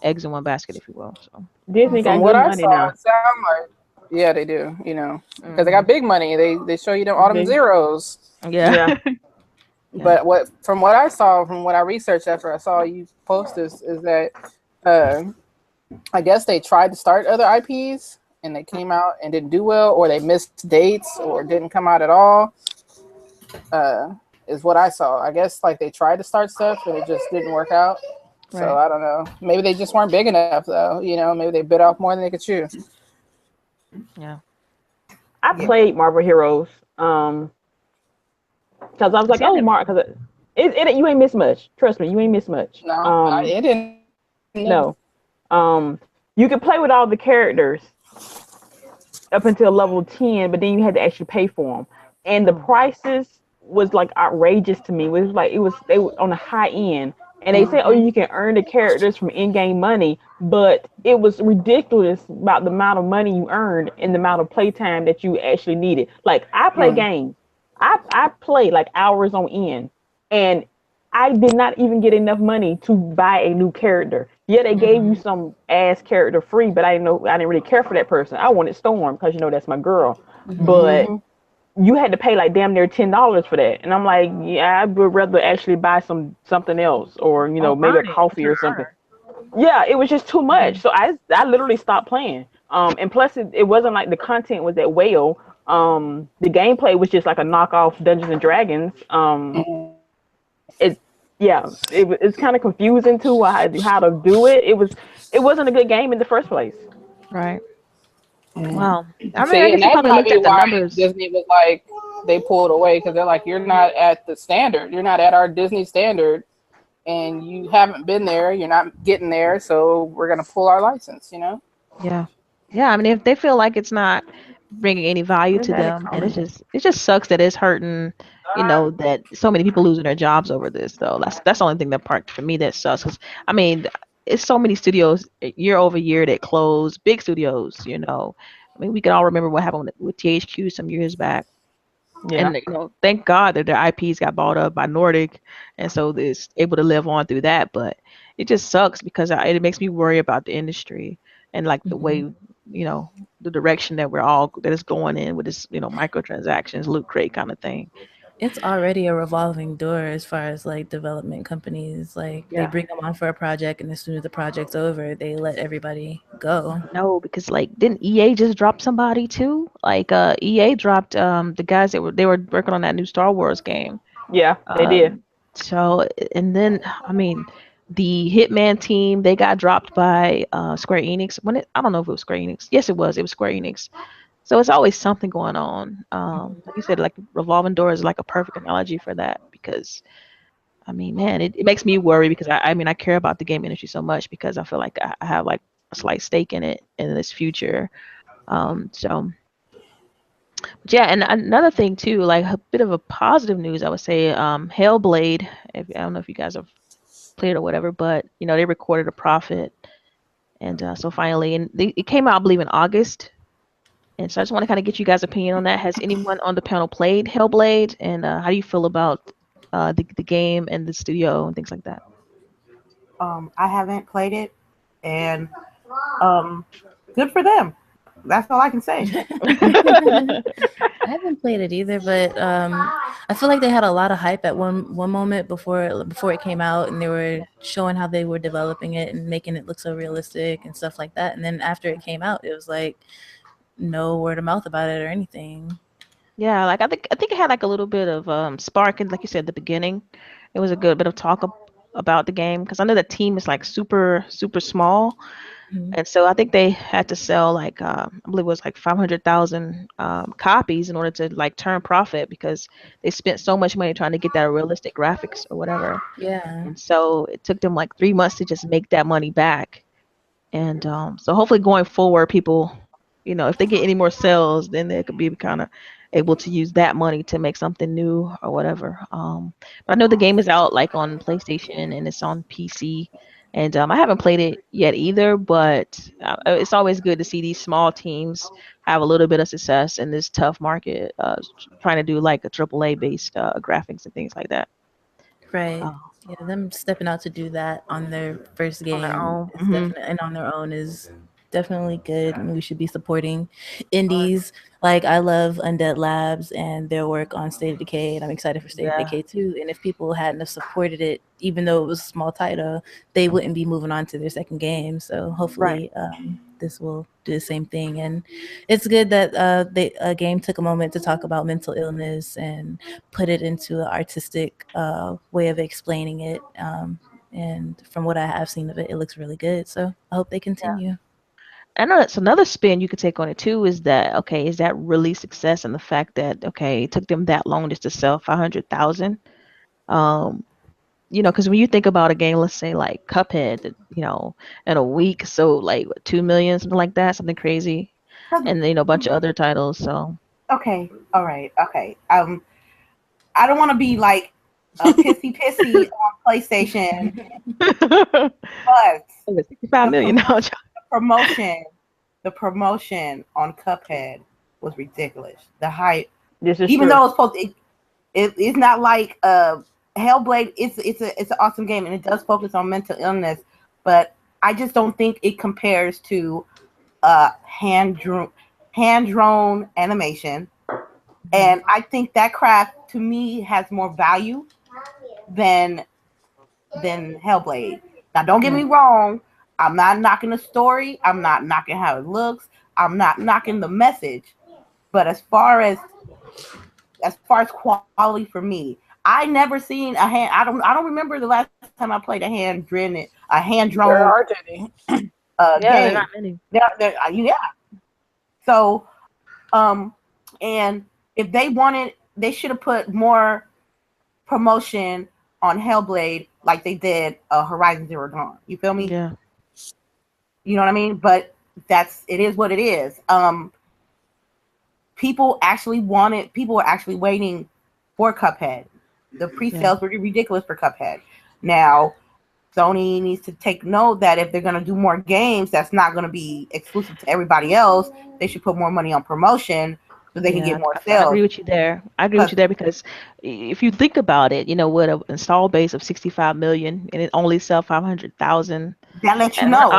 eggs in one basket, if you will. So Disney got good money now. It sound like, yeah, they do. You know, because they got big money. They show you them all them zeros. Yeah. But from what I saw, from what I researched after I saw you post this, is that I guess they tried to start other IPs and they came out and didn't do well, or they missed dates or didn't come out at all. Is what I saw. I guess like they tried to start stuff and it just didn't work out. Right. So I don't know. Maybe they just weren't big enough though. You know, maybe they bit off more than they could chew. Yeah. I played Marvel Heroes. Because I was like, oh, Mark, because you ain't missed much. Trust me, you ain't missed much. No, it didn't. No. You could play with all the characters up until level 10, but then you had to actually pay for them. And the prices was like outrageous to me. It was like they were on the high end. And they said, oh, you can earn the characters from in-game money, but it was ridiculous about the amount of money you earned and the amount of playtime that you actually needed. Like, I play games. I play like hours on end, and I did not even get enough money to buy a new character. Yeah, they gave you some ass character free, but I didn't really care for that person. I wanted Storm because, you know, that's my girl. But you had to pay like damn near $10 for that. And I'm like, yeah, I would rather actually buy something else, or, you know, maybe a coffee or something. Yeah, it was just too much. So I literally stopped playing. And plus it wasn't like the content was that well. The gameplay was just like a knockoff Dungeons and Dragons. It's kind of confusing too how to do it. It wasn't a good game in the first place. Right. Wow. I mean, and that might be why Disney was like, they pulled away, because they're like, you're not at the standard. You're not at our Disney standard, and you haven't been there. You're not getting there, so we're going to pull our license, you know? Yeah. Yeah, I mean, if they feel like it's not bringing any value to them, and it just sucks that it's hurting, you know, that so many people losing their jobs over this, though. That's the only thing for me that sucks. 'Cause, I mean, it's so many studios year over year that close, big studios, you know. I mean, we can all remember what happened with THQ some years back. Yeah. And, you know, thank God that their IPs got bought up by Nordic, and so it's able to live on through that. But it just sucks because it makes me worry about the industry and like the way, you know, the direction that it's going in with this, you know, microtransactions, loot crate kind of thing. It's already a revolving door as far as like development companies. Like they Yeah. bring them on for a project, and as soon as the project's over, they let everybody go. No, because like didn't EA just drop somebody too? Like EA dropped the guys that were working on that new Star Wars game. Yeah, they did. So and then I mean the Hitman team, they got dropped by Square Enix. I don't know if it was Square Enix. Yes, it was. It was Square Enix. So it's always something going on. Like you said, like revolving door is like a perfect analogy for that because I mean, man, it makes me worry because I mean I care about the game industry so much because I feel like I have like a slight stake in it in this future. So yeah, and another thing too, like a bit of a positive news, I would say, Hellblade. I don't know if you guys have played or whatever, but you know they recorded a profit, and so finally, and it came out, I believe, in August. And so I just want to kind of get you guys' opinion on that. Has anyone on the panel played Hellblade, and how do you feel about the game and the studio and things like that? I haven't played it, and good for them. That's all I can say. I haven't played it either, but I feel like they had a lot of hype at one moment before it came out, and they were showing how they were developing it and making it look so realistic and stuff like that. And then after it came out, it was like no word of mouth about it or anything. Yeah, like I think it had like a little bit of spark, and like you said at the beginning, it was a good bit of talk about the game because I know the team is like super small. Mhm. And so I think they had to sell like I believe it was like 500,000 copies in order to like turn profit because they spent so much money trying to get that realistic graphics or whatever. Yeah. And so it took them like 3 months to just make that money back. And so hopefully going forward, people, you know, if they get any more sales, then they could be kind of able to use that money to make something new or whatever. But I know the game is out like on PlayStation and it's on PC. And I haven't played it yet either, but it's always good to see these small teams have a little bit of success in this tough market, trying to do like a AAA based graphics and things like that. Right. Uh, Yeah, them stepping out to do that on their first on their game own. is definitely, and on their own is definitely good, and we should be supporting indies. Like I love Undead Labs and their work on State of Decay, and I'm excited for State of Yeah. Decay too. And if people hadn't have supported it, even though it was a small title, they wouldn't be moving on to their second game. So hopefully, this will do the same thing. And it's good that a game took a moment to talk about mental illness and put it into an artistic way of explaining it. And from what I have seen of it, it looks really good. So I hope they continue. I know that's another spin you could take on it too is that, okay, is that really success in the fact that, okay, it took them that long just to sell 500,000? You know, because when you think about a game, let's say like Cuphead, you know, in a week, so like what, 2 million, something like that, something crazy. And, you know, a bunch of other titles. So, Okay, all right, okay. I don't want to be like a pissy on PlayStation, but 65 million now. the promotion on Cuphead was ridiculous. The hype, This is even true. though it's supposed to, it's not like Hellblade. It's an awesome game and it does focus on mental illness, but I just don't think it compares to hand drawn animation. And I think that craft to me has more value than Hellblade. Now, don't get me wrong. I'm not knocking the story. I'm not knocking how it looks. I'm not knocking the message. But as far as quality for me, I never seen a hand. I don't remember the last time I played a hand drawn There game. are any. Yeah, there are not many. Yeah. So, and if they wanted, they should have put more promotion on Hellblade like they did Horizon Zero Dawn. You feel me? Yeah. You know what I mean? But it is what it is. People were actually waiting for Cuphead. The pre-sales were ridiculous for Cuphead. Now, Sony needs to take note that if they're going to do more games, that's not going to be exclusive to everybody else. They should put more money on promotion so they can get more I sales. agree with you there. I agree with you there because if you think about it, you know, with an install base of 65 million and it only sell 500,000, That lets you know.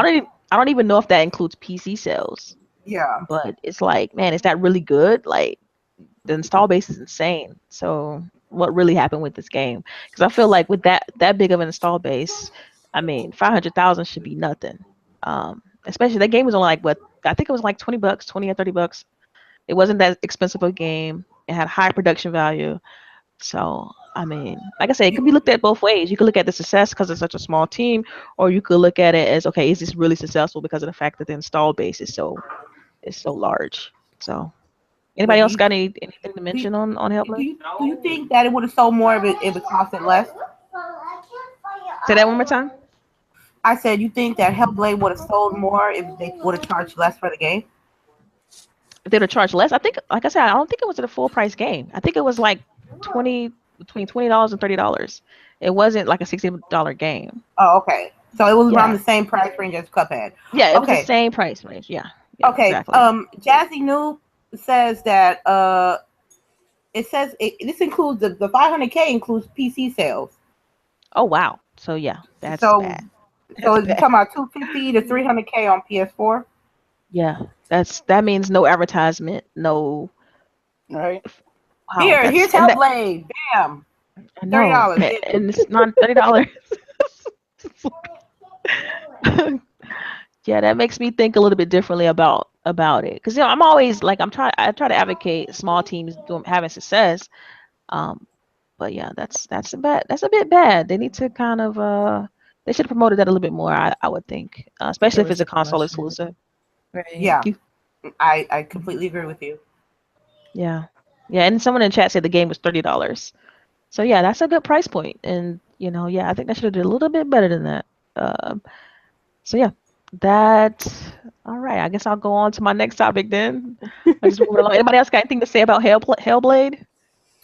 I don't even know if that includes PC sales. Yeah. But it's like, man, is that really good? Like the install base is insane. So what really happened with this game, because I feel like with that big of an install base, I mean, 500,000 should be nothing. Especially that game was only like what I think it was like $20, 20 or $30. It wasn't that expensive a game. It had high production value. So, I mean, like I said, it could be looked at both ways. You could look at the success because it's such a small team, or you could look at it as, okay, is this really successful because of the fact that the install base is so large. So, But anybody else got anything to mention on Hellblade? Do you think that it would have sold more if it costed less? Say that one more time. I said, you think that Hellblade would have sold more if they would have charged less for the game? If they'd have charged less, I think, like I said, I don't think it was a full price game. I think it was like between $20 and $30. It wasn't like a $60 game. Oh, okay. So it was around Yeah. the same price range as Cuphead. Yeah, it was Okay. the same price range. Yeah. Okay. Exactly. Jazzy Noob says that it says this includes the 500K includes PC sales. Oh wow. So yeah, that's So bad. so you're talking about 250 to 300K on PS4? Yeah, that means no advertisement, no. Right. Wow, Here's Hellblade. Bam. I know, $30. and it's not $30. Yeah, that makes me think a little bit differently about it, because I'm always like I try to advocate small teams having success. But yeah, that's a bit bad. They need to kind of they should have promoted that a little bit more. I would think, especially if it's a console exclusive. Right. Yeah. I completely agree with you. Yeah, and someone in chat said the game was $30. So yeah, that's a good price point, and yeah, I think they should have did a little bit better than that. So yeah, all right. I guess I'll go on to my next topic then. Just move along. Anybody else got anything to say about Hellblade?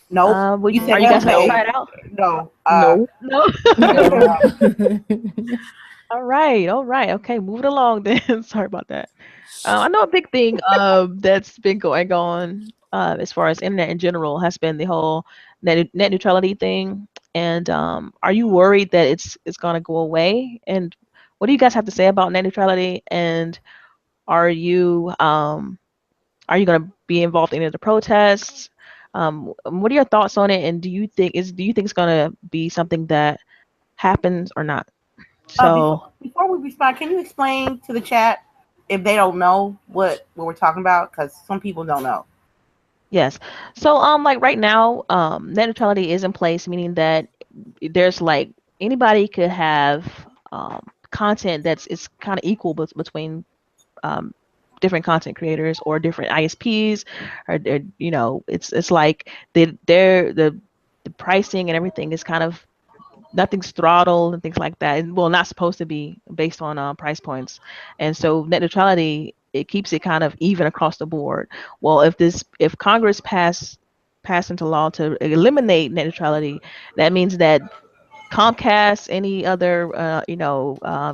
No. Are you guys gonna try it out? No. No. All right. Okay, move it along then. Sorry about that. I know a big thing that's been going on as far as internet in general has been the whole net neutrality thing. And are you worried that it's gonna go away? And what do you guys have to say about net neutrality? And are you gonna be involved in any of the protests? What are your thoughts on it? And do you think it's gonna be something that happens or not? So before we respond, can you explain to the chat if they don't know what we're talking about? Because some people don't know. yes. So like right now, net neutrality is in place, meaning that there's like anybody could have content that's it's kind of equal between different content creators or different ISPs, or it's like the pricing and everything is kind of nothing's throttled and things like that. Well, not supposed to be based on price points, and so net neutrality, it keeps it kind of even across the board. Well, if Congress pass into law to eliminate net neutrality, that means that Comcast, any other,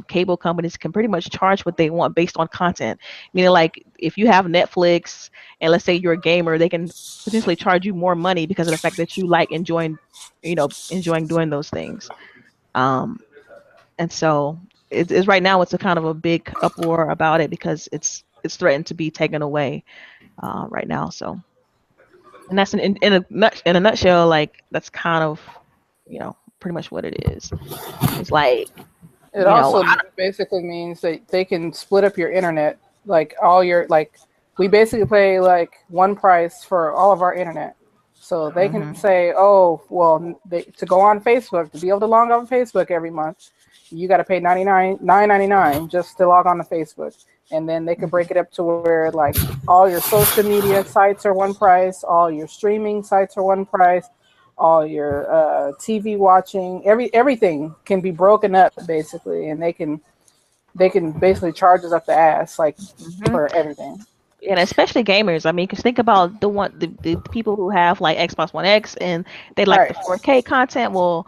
cable companies can pretty much charge what they want based on content. Meaning, like, if you have Netflix and let's say you're a gamer, they can potentially charge you more money because of the fact that you like enjoying doing those things. And so it's right now it's a kind of a big uproar about it because it's threatened to be taken away right now. So, and that's in a nutshell, like that's kind of pretty much what it is. It's like it also basically means that they can split up your internet, like all your we basically pay like one price for all of our internet. So they can say, oh, well, to go on Facebook, to be able to log on Facebook every month, you got to pay $9.99 just to log on to Facebook. And then they can break it up to where like all your social media sites are one price, all your streaming sites are one price, all your TV watching, everything can be broken up basically, and they can basically charge us up the ass like for everything. And especially gamers. I mean, because think about the people who have like Xbox One X and they like the 4K content. Well,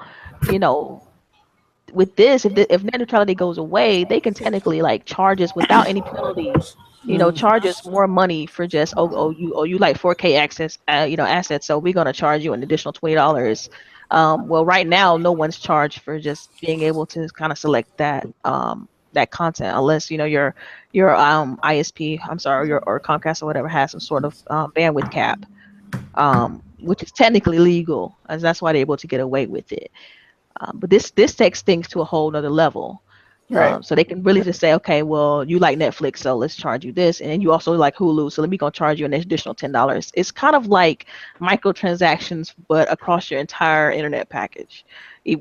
with this, if net neutrality goes away, they can technically like charge us without any penalty. Charge us more money for just you like 4K access, assets. So we're gonna charge you an additional $20. Well, right now, no one's charged for just being able to kind of select that content, unless your ISP, I'm sorry, or Comcast or whatever has some sort of bandwidth cap. which is technically legal, as that's why they're able to get away with it. But this takes things to a whole nother level. Right. So they can really just say, okay, well, you like Netflix, so let's charge you this, and then you also like Hulu, so let me go charge you an additional $10. It's kind of like microtransactions, but across your entire internet package.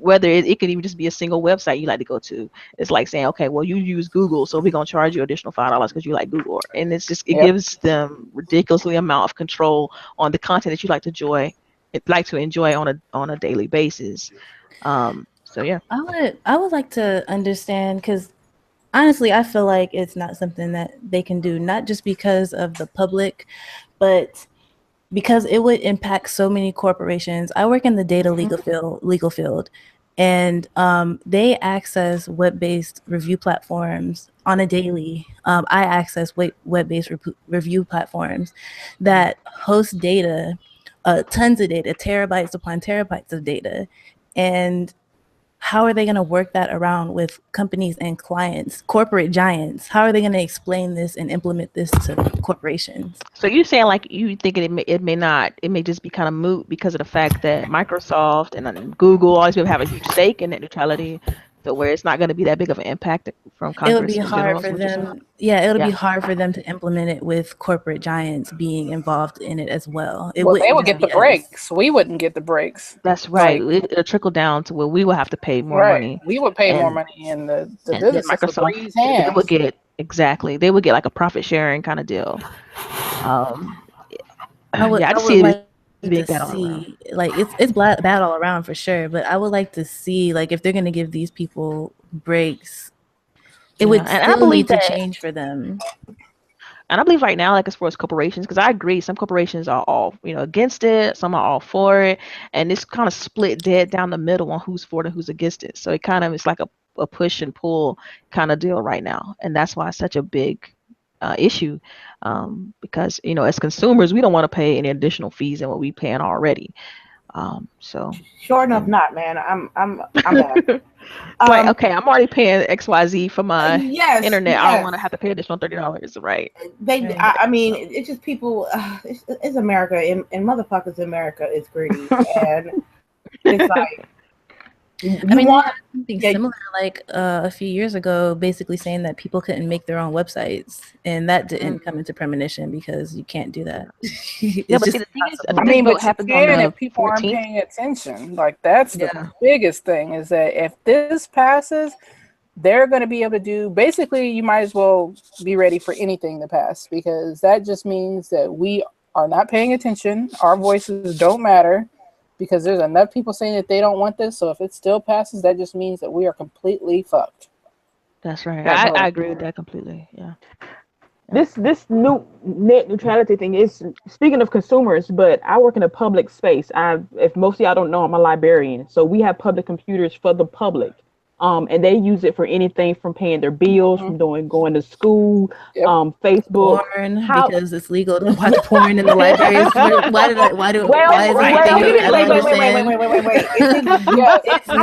Whether it can even just be a single website you like to go to. It's like saying, okay, well, you use Google, so we're gonna charge you additional $5 because you like Google, and it's just it gives them ridiculously amount of control on the content that you like to enjoy on a daily basis. So yeah. I would like to understand, because honestly, I feel like it's not something that they can do, not just because of the public, but because it would impact so many corporations. I work in the data legal field, and they access web-based review platforms on a daily. I access web-based review platforms that host data, tons of data, terabytes upon terabytes of data, and how are they going to work that around with companies and clients, corporate giants? How are they going to explain this and implement this to corporations? So you're saying like you think it may just be kind of moot because of the fact that Microsoft and Google, all these people have a huge stake in net neutrality, so where it's not going to be that big of an impact from Congress. It would be hard for them. Yeah, it'll be hard for them to implement it with corporate giants being involved in it as well. They would get the breaks. We wouldn't get the breaks. That's right. It'll trickle down to where we will have to pay more money. We would pay more money, and the business Microsoft would hands. They would get they would get like a profit sharing kind of deal. I just see it. Like it's bad all around for sure, but I would like to see, like, if they're going to give these people breaks, it would still need to change for them. And I believe right now, like as far as corporations, because I agree, some corporations are all against it, some are all for it, and it's kind of split dead down the middle on who's for it and who's against it. So it's like a push and pull kind of deal right now, and that's why it's such a big issue, because as consumers we don't want to pay any additional fees than what we paying already. So sure enough, not, man. I'm bad. Like, okay, I'm already paying XYZ for my internet. I don't want to have to pay additional $30, right? I mean, it's just people. It's America, and motherfuckers in America is greedy, and it's like. I mean, something similar like a few years ago, basically saying that people couldn't make their own websites, and that didn't come into premonition because you can't do that. But see, the thing is, I mean, but if people aren't paying attention, like that's the biggest thing, is that if this passes, they're going to be able to do, basically, you might as well be ready for anything to pass, because that just means that we are not paying attention. Our voices don't matter. Because there's enough people saying that they don't want this. So if it still passes, that just means that we are completely fucked. That's right. I agree with that completely. Yeah. This new net neutrality thing is, speaking of consumers, but I work in a public space. If most of y'all don't know, I'm a librarian. So we have public computers for the public. And they use it for anything from paying their bills, from going to school, Facebook. Porn, because it's legal to watch porn in the libraries. Why is it's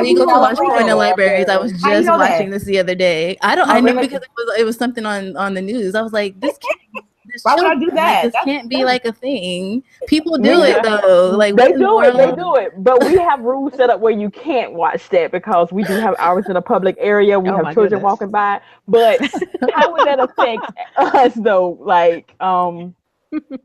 legal to watch porn in the libraries. I was just watching this the other day. I knew because it was something on the news. I was like, this can't. Why would I do that? This can't be like a thing. People do it though. Like they do it. But we have rules set up where you can't watch that because we do have hours in a public area. We have children walking by. But how would that affect us though? Like,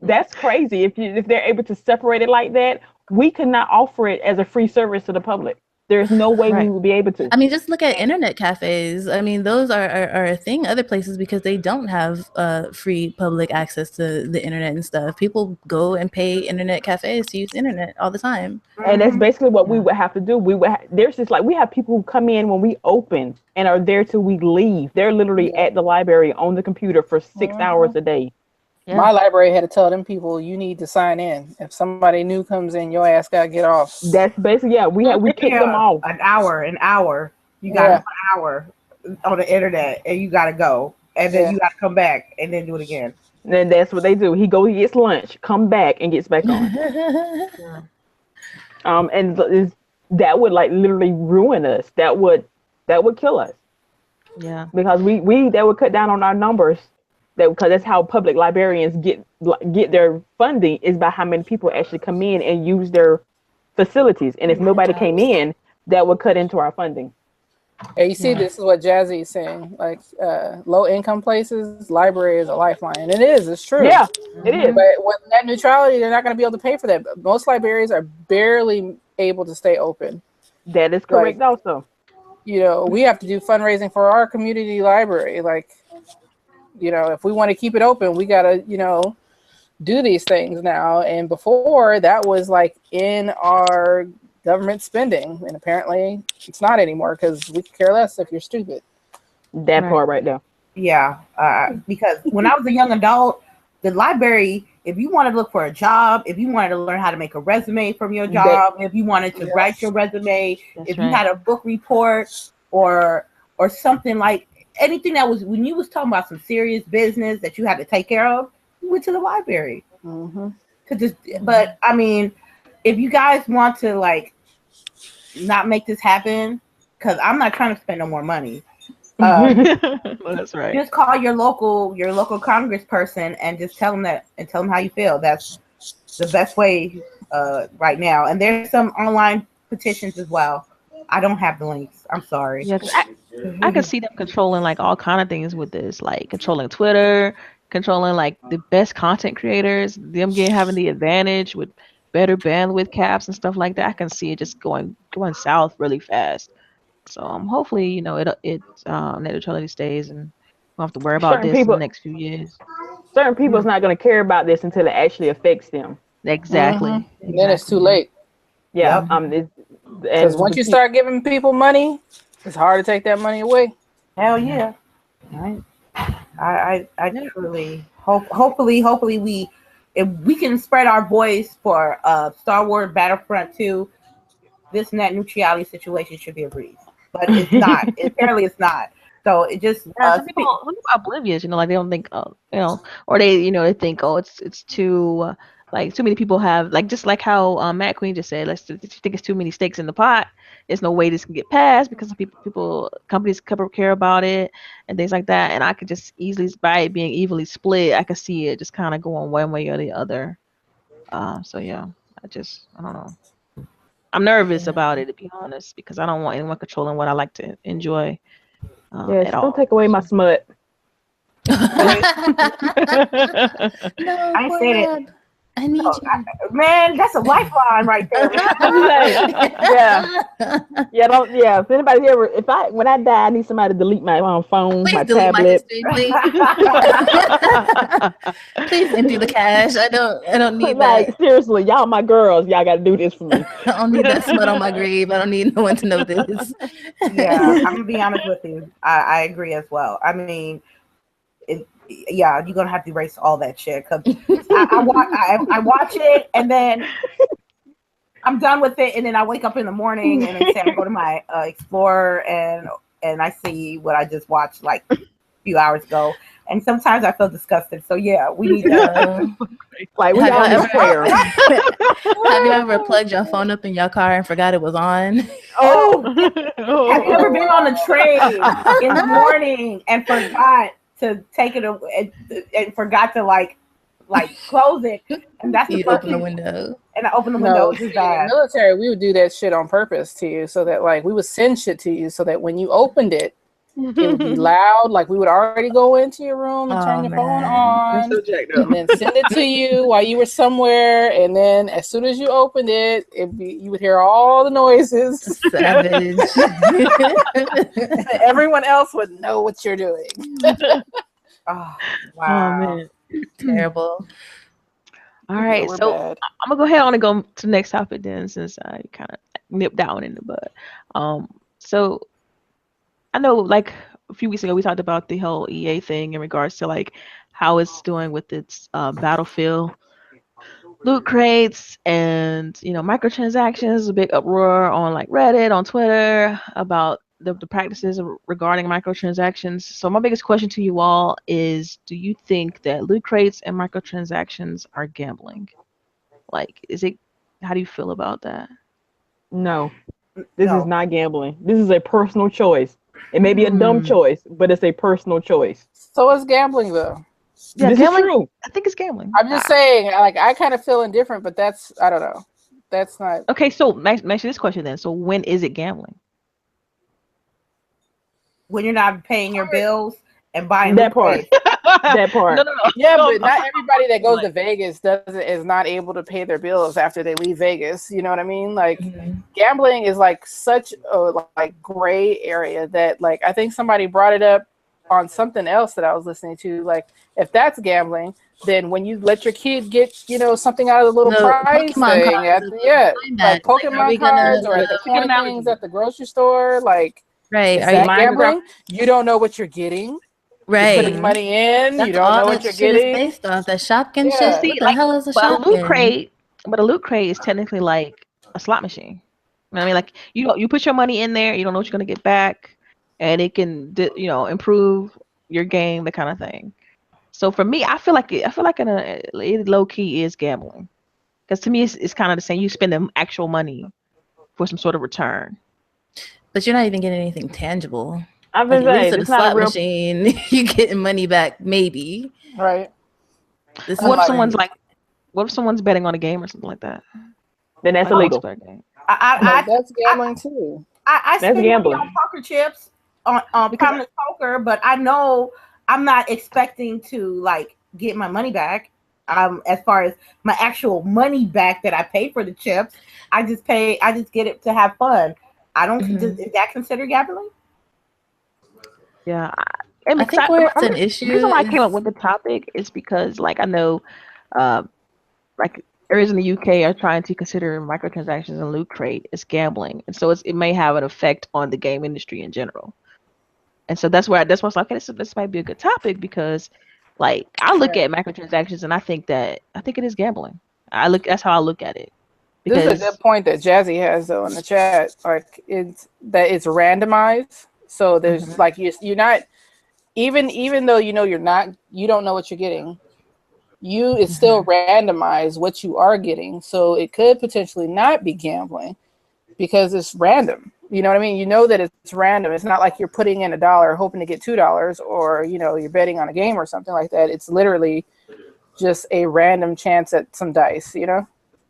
that's crazy. If they're able to separate it like that, we could not offer it as a free service to the public. There's no way we would be able to. I mean, just look at internet cafes. I mean, those are a thing other places because they don't have free public access to the internet and stuff. People go and pay internet cafes to use the internet all the time. And that's basically what we would have to do. We have people who come in when we open and are there till we leave. They're literally at the library on the computer for 6 hours a day. Yeah. My library had to tell them people, you need to sign in. If somebody new comes in, your ass gotta get off. That's basically we kick them off. An hour. You got an hour on the internet, and you gotta go, and then you gotta come back, and then do it again. And then that's what they do. He gets lunch, come back, and gets back on. And that would like literally ruin us. That would kill us. Yeah, because that would cut down on our numbers That because that's how public librarians get their funding, is by how many people actually come in and use their facilities. And if nobody came in, that would cut into our funding. Yeah, you see, this is what Jazzy is saying. Like, low income places, library is a lifeline, and it is. It's true. Yeah, it is. But with net neutrality, they're not going to be able to pay for that. Most libraries are barely able to stay open. That is correct. Like, also, you know, we have to do fundraising for our community library. Like, you know, if we want to keep it open, we got to, you know, do these things now. And before, that was like in our government spending, and apparently it's not anymore because we could care less if you're stupid. That part right there. Yeah, because when I was a young adult, the library, if you wanted to look for a job, if you wanted to learn how to make a resume from your job, if you wanted to write your resume, if you had a book report or something, like anything that was, when you was talking about some serious business that you had to take care of, you went to the library. But I mean, if you guys want to like not make this happen, because I'm not trying to spend no more money. That's right. Just call your local congressperson and just tell them that, and tell them how you feel. That's the best way right now. And there's some online petitions as well. I don't have the links. I'm sorry. Yeah, I could see them controlling like all kind of things with this, like controlling Twitter, controlling like the best content creators, them having the advantage with better bandwidth caps and stuff like that. I can see it just going south really fast. So hopefully, you know, net neutrality stays and we don't have to worry about this in the next few years. Certain people's not going to care about this until it actually affects them. Exactly. Then it's too late. Yeah. Because once you start giving people money, it's hard to take that money away. Hell yeah. I truly hopefully we, if we can spread our voice for Star Wars Battlefront 2, this net neutrality situation should be a breeze. But it's not. Apparently it's not. So it just some people are oblivious, you know, like they don't think, you know, or they think, it's too like too many people have, like, just like how Matt Queen just said, let's think it's too many stakes in the pot. There's no way this can get passed because companies care about it and things like that. And I could just easily, by it being evenly split, I could see it just kind of going one way or the other. So yeah, I don't know. I'm nervous about it, to be honest, because I don't want anyone controlling what I like to enjoy. At all. Don't take away my smut. No, I said it. I need you. Man, that's a lifeline right there. If anybody ever, when I die, I need somebody to delete my phone, Please my delete tablet. my history, please. Please empty the cache. I don't need that. Seriously, y'all my girls. Y'all got to do this for me. I don't need that smut on my grave. I don't need no one to know this. Yeah, I'm gonna be honest with you. I agree as well. I mean, you're gonna have to erase all that shit, because I watch it and then I'm done with it, and then I wake up in the morning and instead I go to my Explorer and I see what I just watched like a few hours ago, and sometimes I feel disgusted. So yeah, we need to like, we got have you ever plugged your phone up in your car and forgot it was on? Have you ever been on a train in the morning and forgot to take it and forgot to like close it, and that's you open the window. And I open the window. In the military, we would do that shit on purpose to you, so that like we would send shit to you, so that when you opened it, it would be loud. Like we would already go into your room and turn your phone on, and then send it to you while you were somewhere. And then as soon as you opened it, you would hear all the noises. Savage. Everyone else would know what you're doing. Oh, wow. Oh man. Terrible. All right, so I'm gonna go ahead on and go to the next topic then, since I kind of nipped that one in the bud. So I know, like a few weeks ago, we talked about the whole EA thing in regards to like how it's doing with its Battlefield loot crates and microtransactions. A big uproar on like Reddit, on Twitter about the practices regarding microtransactions. So my biggest question to you all is, do you think that loot crates and microtransactions are gambling? Like, how do you feel about that? No, this is not gambling. This is a personal choice. It may be a dumb choice, but it's a personal choice. So it's gambling though. Yeah, This gambling. is true. I think it's gambling. I'm just saying, like, I kind of feel indifferent, but that's, I don't know. That's not. Okay, so mention this question then. So when is it gambling? When you're not paying your bills and buying That loot part. crates. That part. No. Yeah, No, but not I'm everybody that goes to like, Vegas is not able to pay their bills after they leave Vegas. You know what I mean? Like, Mhm. gambling is like such a like gray area that, like, I think somebody brought it up on something else that I was listening to. Like, if that's gambling, then when you let your kid get, something out of the little The prize Pokemon thing cards, at the like bags. Like, are we Pokemon cards or gonna at the good coin analogy. things at the grocery store, like, right? is Are you that Minecraft. gambling? You don't know what you're getting. You're putting right? money in. You That's don't all know what that you're shit is getting. based off. That Shopkin But Yeah. shit. see, What the like, hell is a but Shopkin? a loot crate is technically like a slot machine. You know what I mean? Like you put your money in there, you don't know what you're gonna get back, and it can improve your game, that kind of thing. So for me, I feel like it low key is gambling, because to me it's kind of the same. You spend the actual money for some sort of return. But you're not even getting anything tangible. I'm Like, gonna at say least at a it's not a slot real. machine, you getting money back, maybe. Right. This What is if someone's like, like, what if someone's betting on a game or something like that? Then that's Like a illegal. multiplayer game. Like, I that's I, gambling too. I That's spend money gambling. on poker chips, on Because prominent poker, but I know I'm not expecting to like get my money back. As far as my actual money back that I paid for the chips, I just get it to have fun. I don't. Mhm. Is that considered gambling? yeah, I think where it's an the issue reason why I came up is with the topic is because, like, I know, uh, like areas in the UK are trying to consider microtransactions and loot crate as gambling, and so it may have an effect on the game industry in general. And so that's why I was like, okay, this might be a good topic, because, like, I look Right. at microtransactions and I think it is gambling. That's how I look at it, This is a good because point that Jazzy has though in the chat. Like, it's randomized, so there's Mhm. like you're not, even though you don't know what you're getting. It's still randomized what you are getting, so it could potentially not be gambling because it's random. You know what I mean? You know that it's random. It's not like you're putting in $1 hoping to get $2, or you're betting on a game or something like that. It's literally just a random chance at some dice.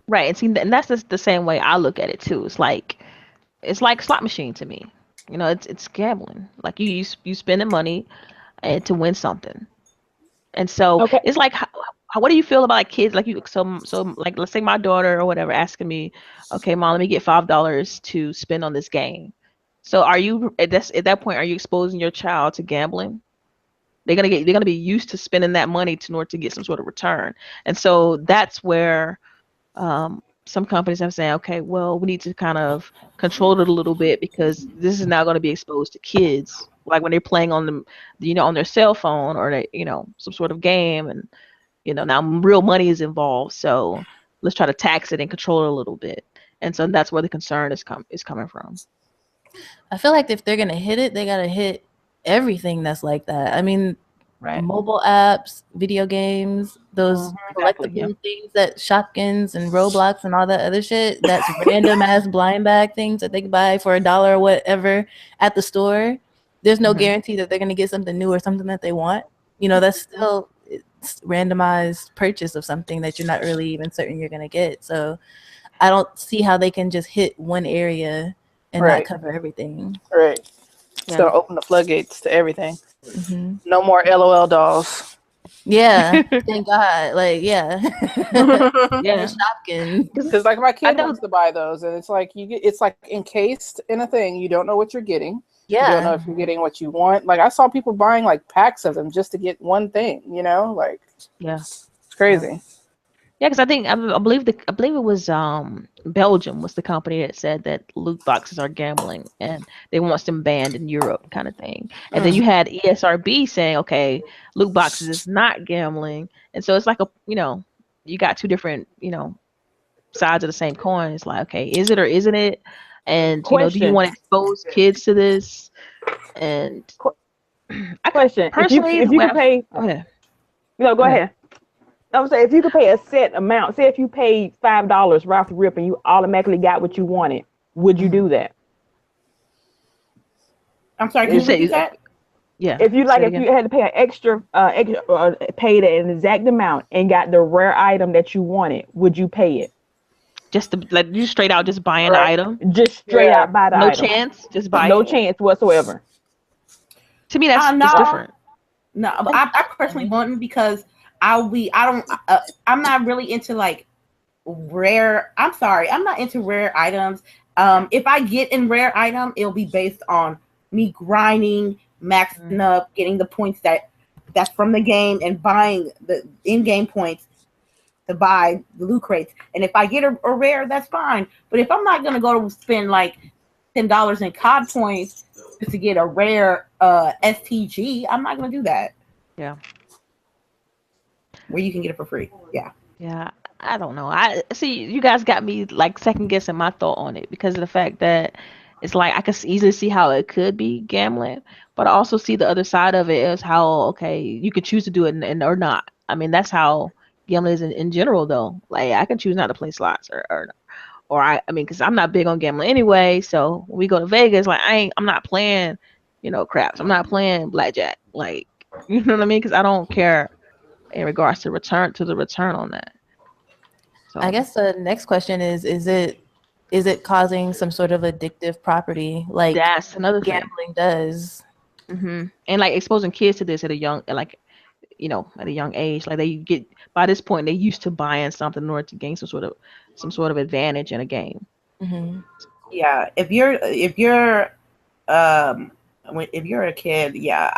Right, and see, and that's just the same way I look at it too. It's like slot machine to me. It's gambling. Like you spending money to win something. And so Okay. it's like, what do you feel about, like, kids? Like, like, let's say my daughter or whatever asking me, okay, mom, let me get $5 to spend on this game. So are you at that point, are you exposing your child to gambling? They're gonna be used to spending that money in order to get some sort of return. And so that's where some companies have saying, okay, well, we need to kind of control it a little bit, because this is now going to be exposed to kids, like when they're playing on on their cell phone, or some sort of game, and now real money is involved. So let's try to tax it and control it a little bit. And so that's where the concern is coming from. I feel like if they're gonna hit it, they gotta hit everything that's like that. I mean, Right. mobile apps, video games, those Exactly. collectible Yeah. things, that Shopkins and Roblox and all that other shit, that's random ass blind bag things that they can buy for $1 or whatever at the store. There's no Mhm. guarantee that they're gonna get something new or something that they want. That's still it's randomized purchase of something that you're not really even certain you're gonna get. So I don't see how they can just hit one area and not Right. cover everything. Right. It's Yeah. gonna open the floodgates to everything. Hmm. No more LOL dolls. Yeah, thank God. Like, yeah, Yeah. Shopkins. Because like my I kid know. wants to buy those, and it's like it's like encased in a thing. You don't know what you're getting. You don't know Yeah, if you're getting what you want. Like, I saw people buying like packs of them just to get one thing. Like, Yeah. it's crazy. Yeah, because I believe it was Belgium was the company that said that loot boxes are gambling, and they want them banned in Europe, kind of thing. And then you had ESRB saying, okay, loot boxes is not gambling, and so it's like you got two different sides of the same coin. It's like, okay, is it or isn't it? And do you Question. want to expose kids to this? And Qu- I Question. personally, If the you way could pay, go ahead. go Go ahead. ahead. I'm saying, if you could pay a set amount, say if you paid $5 right off the rip and you automatically got what you wanted, would you do that? I'm sorry. Can You you said, repeat that? Yeah. If you say like, it if again. you had to pay an paid an exact amount and got the rare item that you wanted, would you pay it? Just to, like you straight out just buying the Right. item. Just straight Yeah. out buy the No item. chance. Just buy No it. chance whatsoever. To me, that's No, it's different. no. But I personally wouldn't because I don't. I'm not really into like rare. I'm sorry, I'm not into rare items. If I get in rare item, it'll be based on me grinding, maxing up, getting the points that's from the game, and buying the in-game points to buy the loot crates. And if I get a rare, that's fine. But if I'm not gonna go to spend like $10 in COD points just to get a rare STG, I'm not gonna do that. Yeah. Where you can get it for free. Yeah. Yeah. I don't know. I see you guys got me like second guessing my thought on it because of the fact that it's like I could easily see how it could be gambling, but I also see the other side of it is how okay you could choose to do it and or not. I mean that's how gambling is in general though. Like I can choose not to play slots or I mean because I'm not big on gambling anyway. So when we go to Vegas, like I'm not playing, craps. I'm not playing blackjack. Like you know what I mean? Because I don't care in regards to the return on that. I So guess the next question is it causing some sort of addictive property like that's another thing. gambling does? And like exposing kids to this at a young, like at a young age, like they get by this point they used to buying something in order to gain some sort of advantage in a game. Hmm. Yeah. If you're a kid, yeah,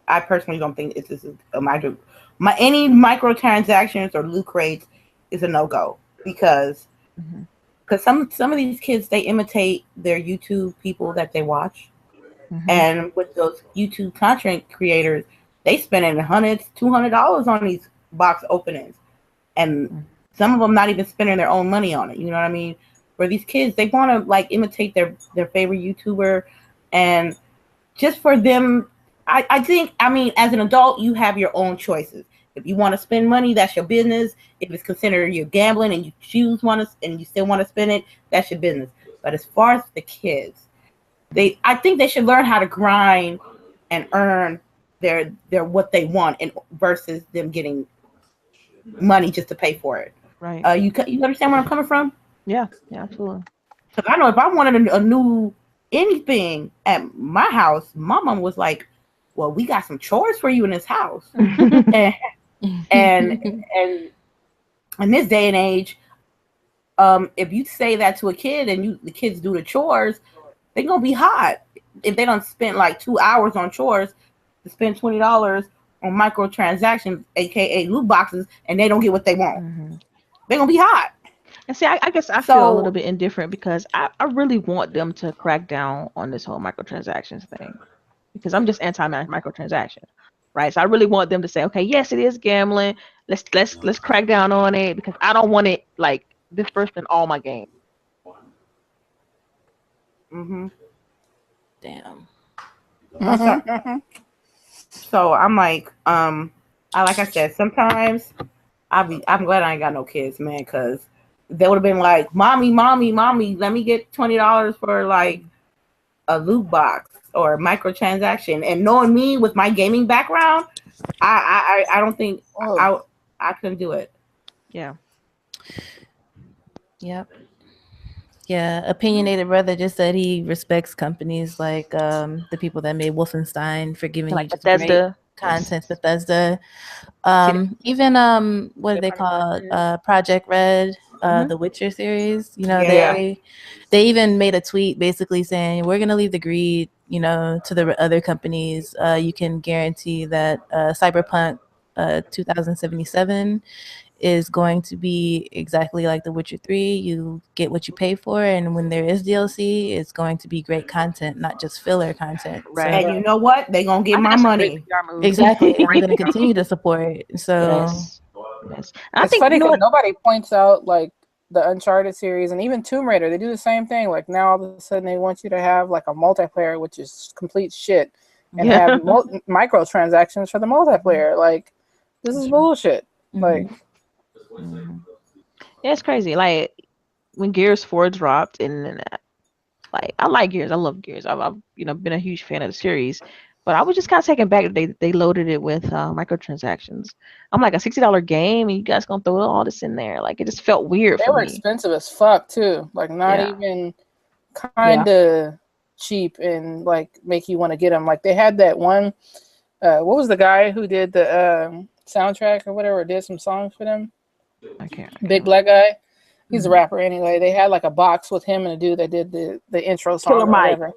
I personally don't think this is any microtransactions or loot crates is a no-go because some of these kids they imitate their YouTube people that they watch, and with those YouTube content creators, they spending hundreds, $200 on these box openings, and some of them not even spending their own money on it. You know what I mean? For these kids, they want to like imitate their favorite YouTuber, and just for them, I think, I mean, as an adult, you have your own choices. If you want to spend money, that's your business. If it's considered you're gambling and you and you still want to spend it, that's your business. But as far as the kids, I think they should learn how to grind and earn their what they want, and versus them getting money just to pay for it. Right. You understand where I'm coming from? Yeah, absolutely. Because I know if I wanted a new anything at my house, my mom was like, "Well, we got some chores for you in this house." and in this day and age, if you say that to a kid and the kids do the chores, they're gonna be hot. If they don't spend like 2 hours on chores to spend $20 on microtransactions, aka loot boxes, and they don't get what they want, they're gonna be hot. And see, I guess I feel a little bit indifferent because I really want them to crack down on this whole microtransactions thing because I'm just anti microtransaction, right? So I really want them to say, okay, yes, it is gambling. Let's crack down on it because I don't want it like dispersed in all my games. Damn. So I'm like, like I said, sometimes I'm glad I ain't got no kids, man, because they would have been like, mommy, let me get $20 for like a loot box or a microtransaction. And knowing me with my gaming background, I don't think I couldn't do it. Yeah. Yep. Yeah, opinionated brother just said he respects companies like the people that made Wolfenstein for giving Like you just Bethesda. great content. Bethesda, even what do they call Project Red, the Witcher series. You know, they even made a tweet basically saying we're gonna leave the greed, to the other companies. You can guarantee that Cyberpunk 2077 is going to be exactly like The Witcher 3. You get what you pay for, and when there is DLC, it's going to be great content, not just filler content. Right. And you know what? They're going to get my money. Exactly. We're going to continue to support. So yes. I think funny because nobody points out like the Uncharted series and even Tomb Raider. They do the same thing. Like now all of a sudden they want you to have like a multiplayer, which is complete shit, and have microtransactions for the multiplayer. Like this is bullshit. Like yeah, it's crazy. Like when Gears 4 dropped, and like I like Gears, I love Gears. I've been a huge fan of the series, But I was just kind of taken back that they loaded it with microtransactions. I'm like, a $60 game, and you guys gonna throw all this in there? Like, it just felt weird They for were me. expensive as fuck too. Like not Yeah. even kind of cheap and like make you want to get them. Like they had that one. What was the guy who did the soundtrack or whatever? Did some songs for them? I can't. Big black guy. He's a rapper anyway. They had like a box with him and a dude that did the intro song Killer or Mike. whatever.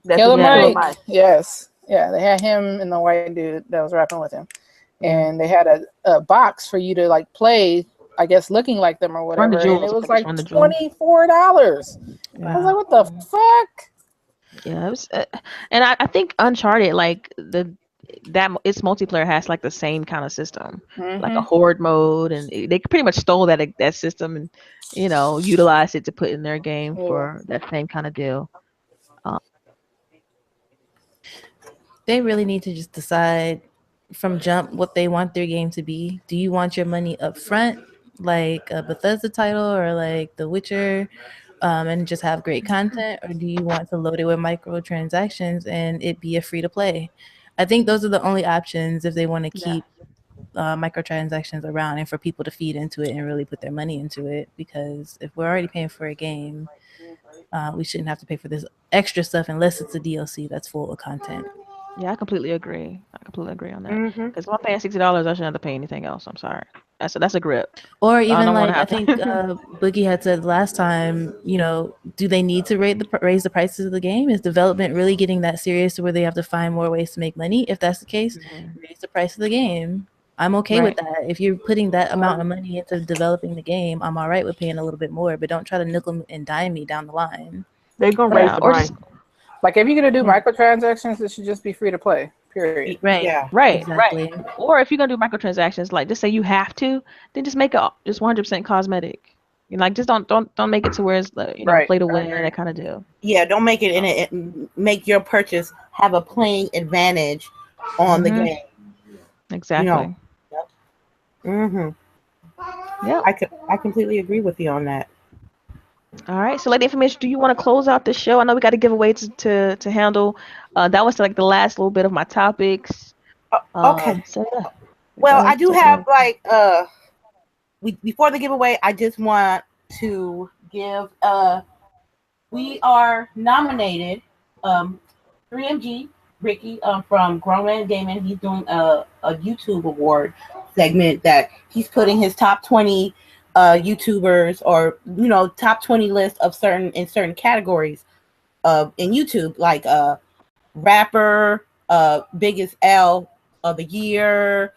That's Killer his name, Killer Mike. Mike. Yes. Yeah, they had him and the white dude that was rapping with him. And they had a box for you to like play, I guess, looking like them or Run whatever. the jewels. And it was I like guess Run the jewels. $24. Yeah. I was like, what the fuck? Yeah, it was, and I think Uncharted, like its multiplayer has like the same kind of system, like a horde mode, and they pretty much stole that system and utilized it to put in their game for that same kind of deal. They really need to just decide from jump what they want their game to be. Do you want your money up front, like a Bethesda title or like The Witcher, and just have great content, or do you want to load it with microtransactions and it be a free to play? I think those are the only options if they want to keep microtransactions around and for people to feed into it and really put their money into it. Because if we're already paying for a game, we shouldn't have to pay for this extra stuff unless it's a DLC that's full of content. Yeah, I completely agree. On that. Because if I'm paying $60, I shouldn't have to pay anything else. I'm sorry. That's a grip. Or I even don't wanna like I have to- think Boogie had said last time, do they need to raise the prices of the game? Is development really getting that serious to where they have to find more ways to make money? If that's the case, raise the price of the game. I'm okay with that. If you're putting that amount of money into developing the game, I'm all right with paying a little bit more, but don't try to nickel and dime me down the line. They're gonna raise the price. Like if you're gonna do microtransactions, it should just be free to play. Period. Right. Yeah. Right. Exactly. Or if you're gonna do microtransactions, like just say you have to, then just make it just 100% cosmetic. Like just don't make it to where it's play to win, that kind of deal. Yeah, don't make it make your purchase have a playing advantage on the game. Exactly. Yeah, I completely agree with you on that. All right, so Lady Information, do you want to close out the show? I know we got a giveaway to handle. That was like the last little bit of my topics. Okay. So yeah. Well, I do have before the giveaway, I just want to give we are nominated 3MG Ricky from Grown Man Gaming. He's doing a YouTube award segment that he's putting his top 20 YouTubers or top 20 list of certain categories in YouTube, like rapper, biggest L of the year,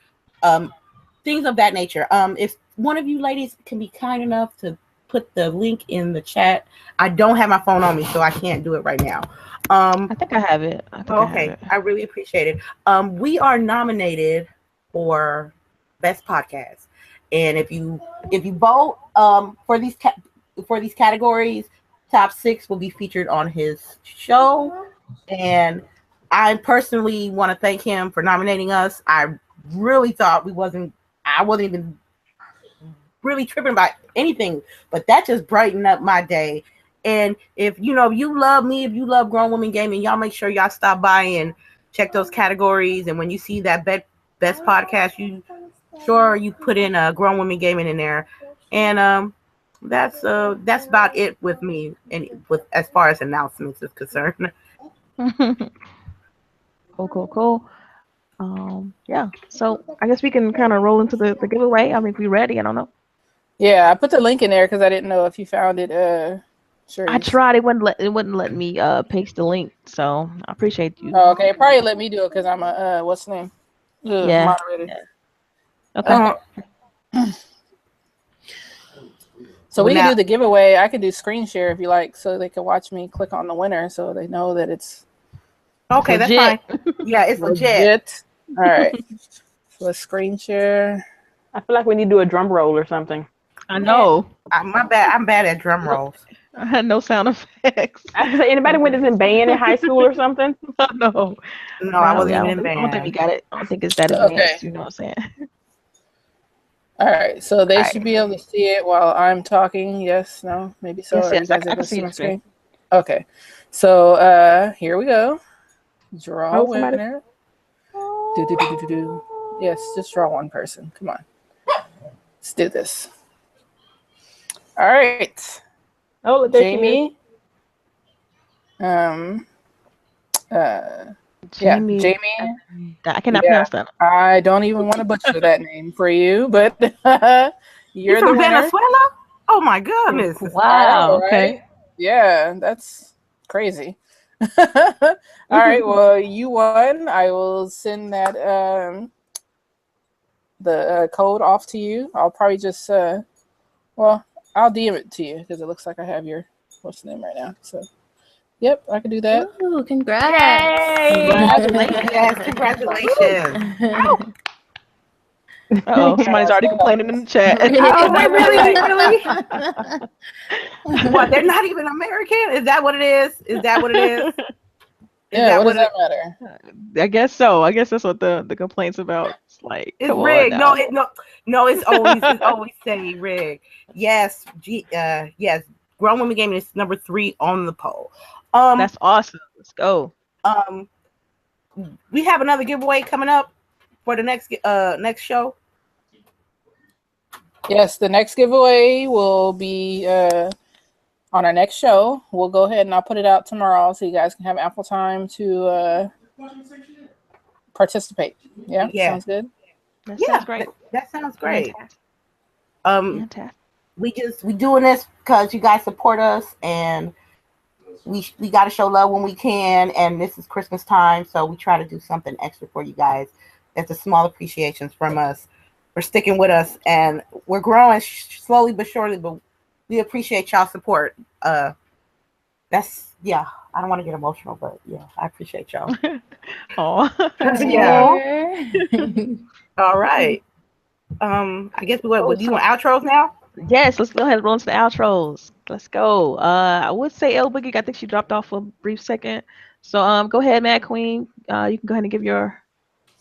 things of that nature. If one of you ladies can be kind enough to put the link in the chat. I don't have my phone on me, so I can't do it right now. I think I have it. I really appreciate it. We are nominated for Best Podcast. And if you vote for these categories, top 6 will be featured on his show. And I personally want to thank him for nominating us. I really thought I wasn't even really tripping about anything, but that just brightened up my day. And if you love me, if you love Grown Women Gaming, y'all make sure y'all stop by and check those categories. And when you see that Best Podcast, you put in Grown Women Gaming in there. And that's about it with me, and with as far as announcements is concerned. Cool. Yeah. So I guess we can kind of roll into the giveaway. I mean, if we're ready, I don't know. Yeah, I put the link in there because I didn't know if you found it. Sure. I tried. It wouldn't let me paste the link. So I appreciate you. Oh, okay. Probably let me do it because I'm a what's the name? Moderator. Okay. So we can do the giveaway. I can do screen share if you like, so they can watch me click on the winner, so they know that it's okay. Legit. That's fine. Yeah, it's legit. All right. So let's screen share. I feel like we need to do a drum roll or something. I know. My bad. I'm bad at drum rolls. I had no sound effects. Anybody went in band in high school or something? No, I wasn't even in I don't think we band. got it. I don't think it's that advanced. Okay. You know what I'm saying? All right. So they should be able to see it while I'm talking. Yes. No. Maybe so. Yes. I can see my screen. Okay. So here we go. Draw Somebody. winner. Yes, just draw one person. Come on. Let's do this. All right. Oh, there she is. Jamie. Jamie. Jamie. I cannot Yeah. pronounce that. I don't even want to butcher that name for you, but You you're the from winner. Venezuela? Oh my goodness. Wow. Right? Okay. Yeah, that's crazy. All right, well, you won. I will send that the code off to you. I'll probably just well, I'll DM it to you because it looks like I have your what's the name right now. So, yep, I can do that. Ooh, congrats. Congratulations. Yes, congratulations. Uh-oh, somebody's already complaining in the chat. Oh, wait, really? What? They're not even American? Is that what it is? Is that what it is? Yeah, what does that matter? I guess so. I guess that's what the complaints about. It's like, It's come rigged. on now. No, it's always say rigged. Yes, yes. Grown Women Gaming is number 3 on the poll. That's awesome. Let's go. We have another giveaway coming up for the next show. Yes, the next giveaway will be on our next show. We'll go ahead and I'll put it out tomorrow so you guys can have ample time to participate. Yeah, sounds good. That sounds great. That sounds great. Fantastic. We doing this because you guys support us, and we got to show love when we can. And this is Christmas time, so we try to do something extra for you guys. It's a small appreciations from us for sticking with us, and we're growing slowly but surely. But we appreciate y'all support. That's I don't want to get emotional, but yeah, I appreciate y'all. Oh, yeah. All right. I guess do you want outros now? Yes, let's go ahead and roll into the outros. Let's go. I would say El Boogie. I think she dropped off for a brief second. So go ahead, Mad Queen. You can go ahead and give your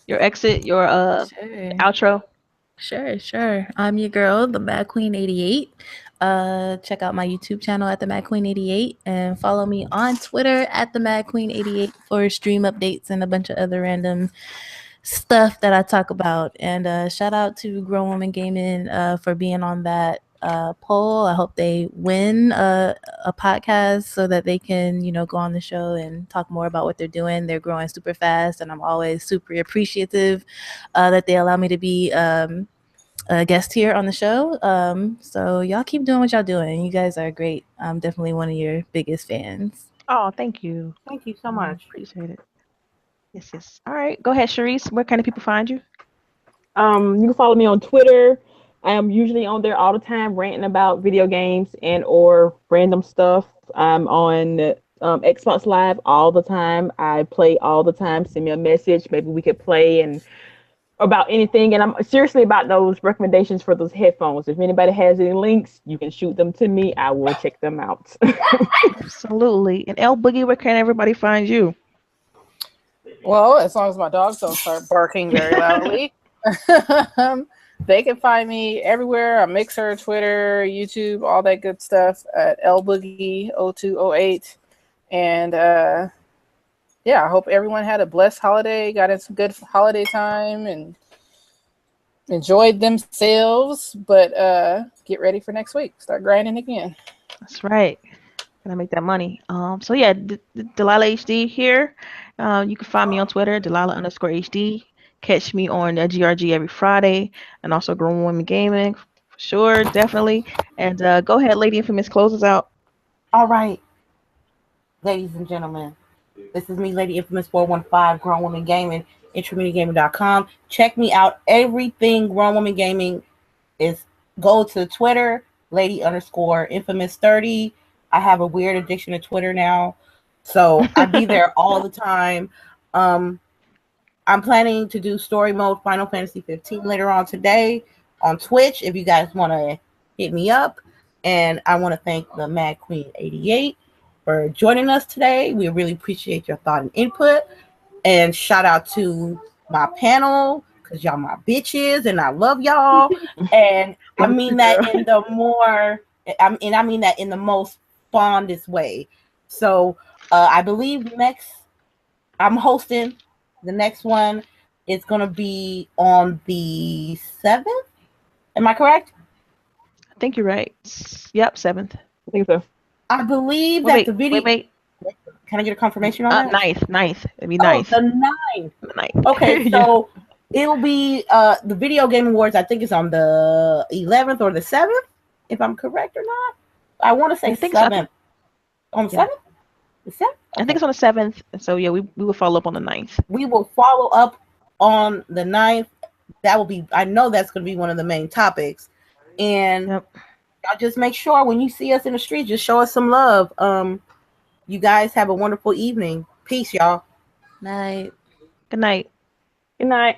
exit, your outro. Sure. I'm your girl, the Mad Queen 88. Check out my YouTube channel at the Mad Queen 88 and follow me on Twitter at the Mad Queen 88 for stream updates and a bunch of other random stuff that I talk about. And shout out to Grown Woman Gaming for being on that poll. I hope they win a podcast so that they can, go on the show and talk more about what they're doing. They're growing super fast, and I'm always super appreciative that they allow me to be a guest here on the show. So y'all keep doing what y'all doing. You guys are great. I'm definitely one of your biggest fans. Oh, thank you. Thank you so much. Appreciate it. Yes. All right. Go ahead, Sharice. Where can people find you? You can follow me on Twitter. I am usually on there all the time ranting about video games and or random stuff. I'm on Xbox Live all the time. I play all the time. Send me a message. Maybe we could play and about anything. And I'm seriously about those recommendations for those headphones. If anybody has any links, you can shoot them to me. I will check them out. Absolutely. And El Boogie, where can everybody find you? Well, as long as my dogs don't start barking very loudly, they can find me everywhere on Mixer, Twitter, YouTube, all that good stuff at LBoogie0208. And I hope everyone had a blessed holiday, got in some good holiday time, and enjoyed themselves. But get ready for next week. Start grinding again. That's right. Gonna make that money. So yeah, Delilah HD here. You can find me on Twitter, Delilah_HD. Catch me on GRG every Friday, and also Grown Women Gaming for sure, definitely. And go ahead, Lady Infamous, close us out. All right, ladies and gentlemen, this is me, Lady Infamous 415, Grown Woman Gaming, IntermediateGaming.com. Check me out. Everything Grown Woman Gaming is go to Twitter, Lady_Infamous30. I have a weird addiction to Twitter now, so I be there all the time. I'm planning to do story mode Final Fantasy 15 later on today on Twitch if you guys want to hit me up. And I want to thank the Mad Queen 88 for joining us today. We really appreciate your thought and input. And shout out to my panel, because y'all my bitches and I love y'all. And I mean that in the I mean that in the most fondest way. So I believe I'm hosting the next one. It's going to be on the 7th. Am I correct? I think you're right. Yep, 7th. I think so. I believe that Wait, the video. wait. Can I get a confirmation on that? 9th. It'd be Oh, 9th. the 9th. The 9th. Okay, Yeah. so it'll be the Video Game Awards. I think it's on the 11th or the 7th, if I'm correct or not. I want to say I think 7th. On the Yeah. 7th? The 7th? I think it's on the 7th. So yeah, we will follow up on the 9th. We will follow up on the 9th. That will be, I know that's going to be one of the main topics. And Yep. y'all just make sure when you see us in the street, just show us some love. You guys have a wonderful evening. Peace, y'all. Night. Good night. Good night.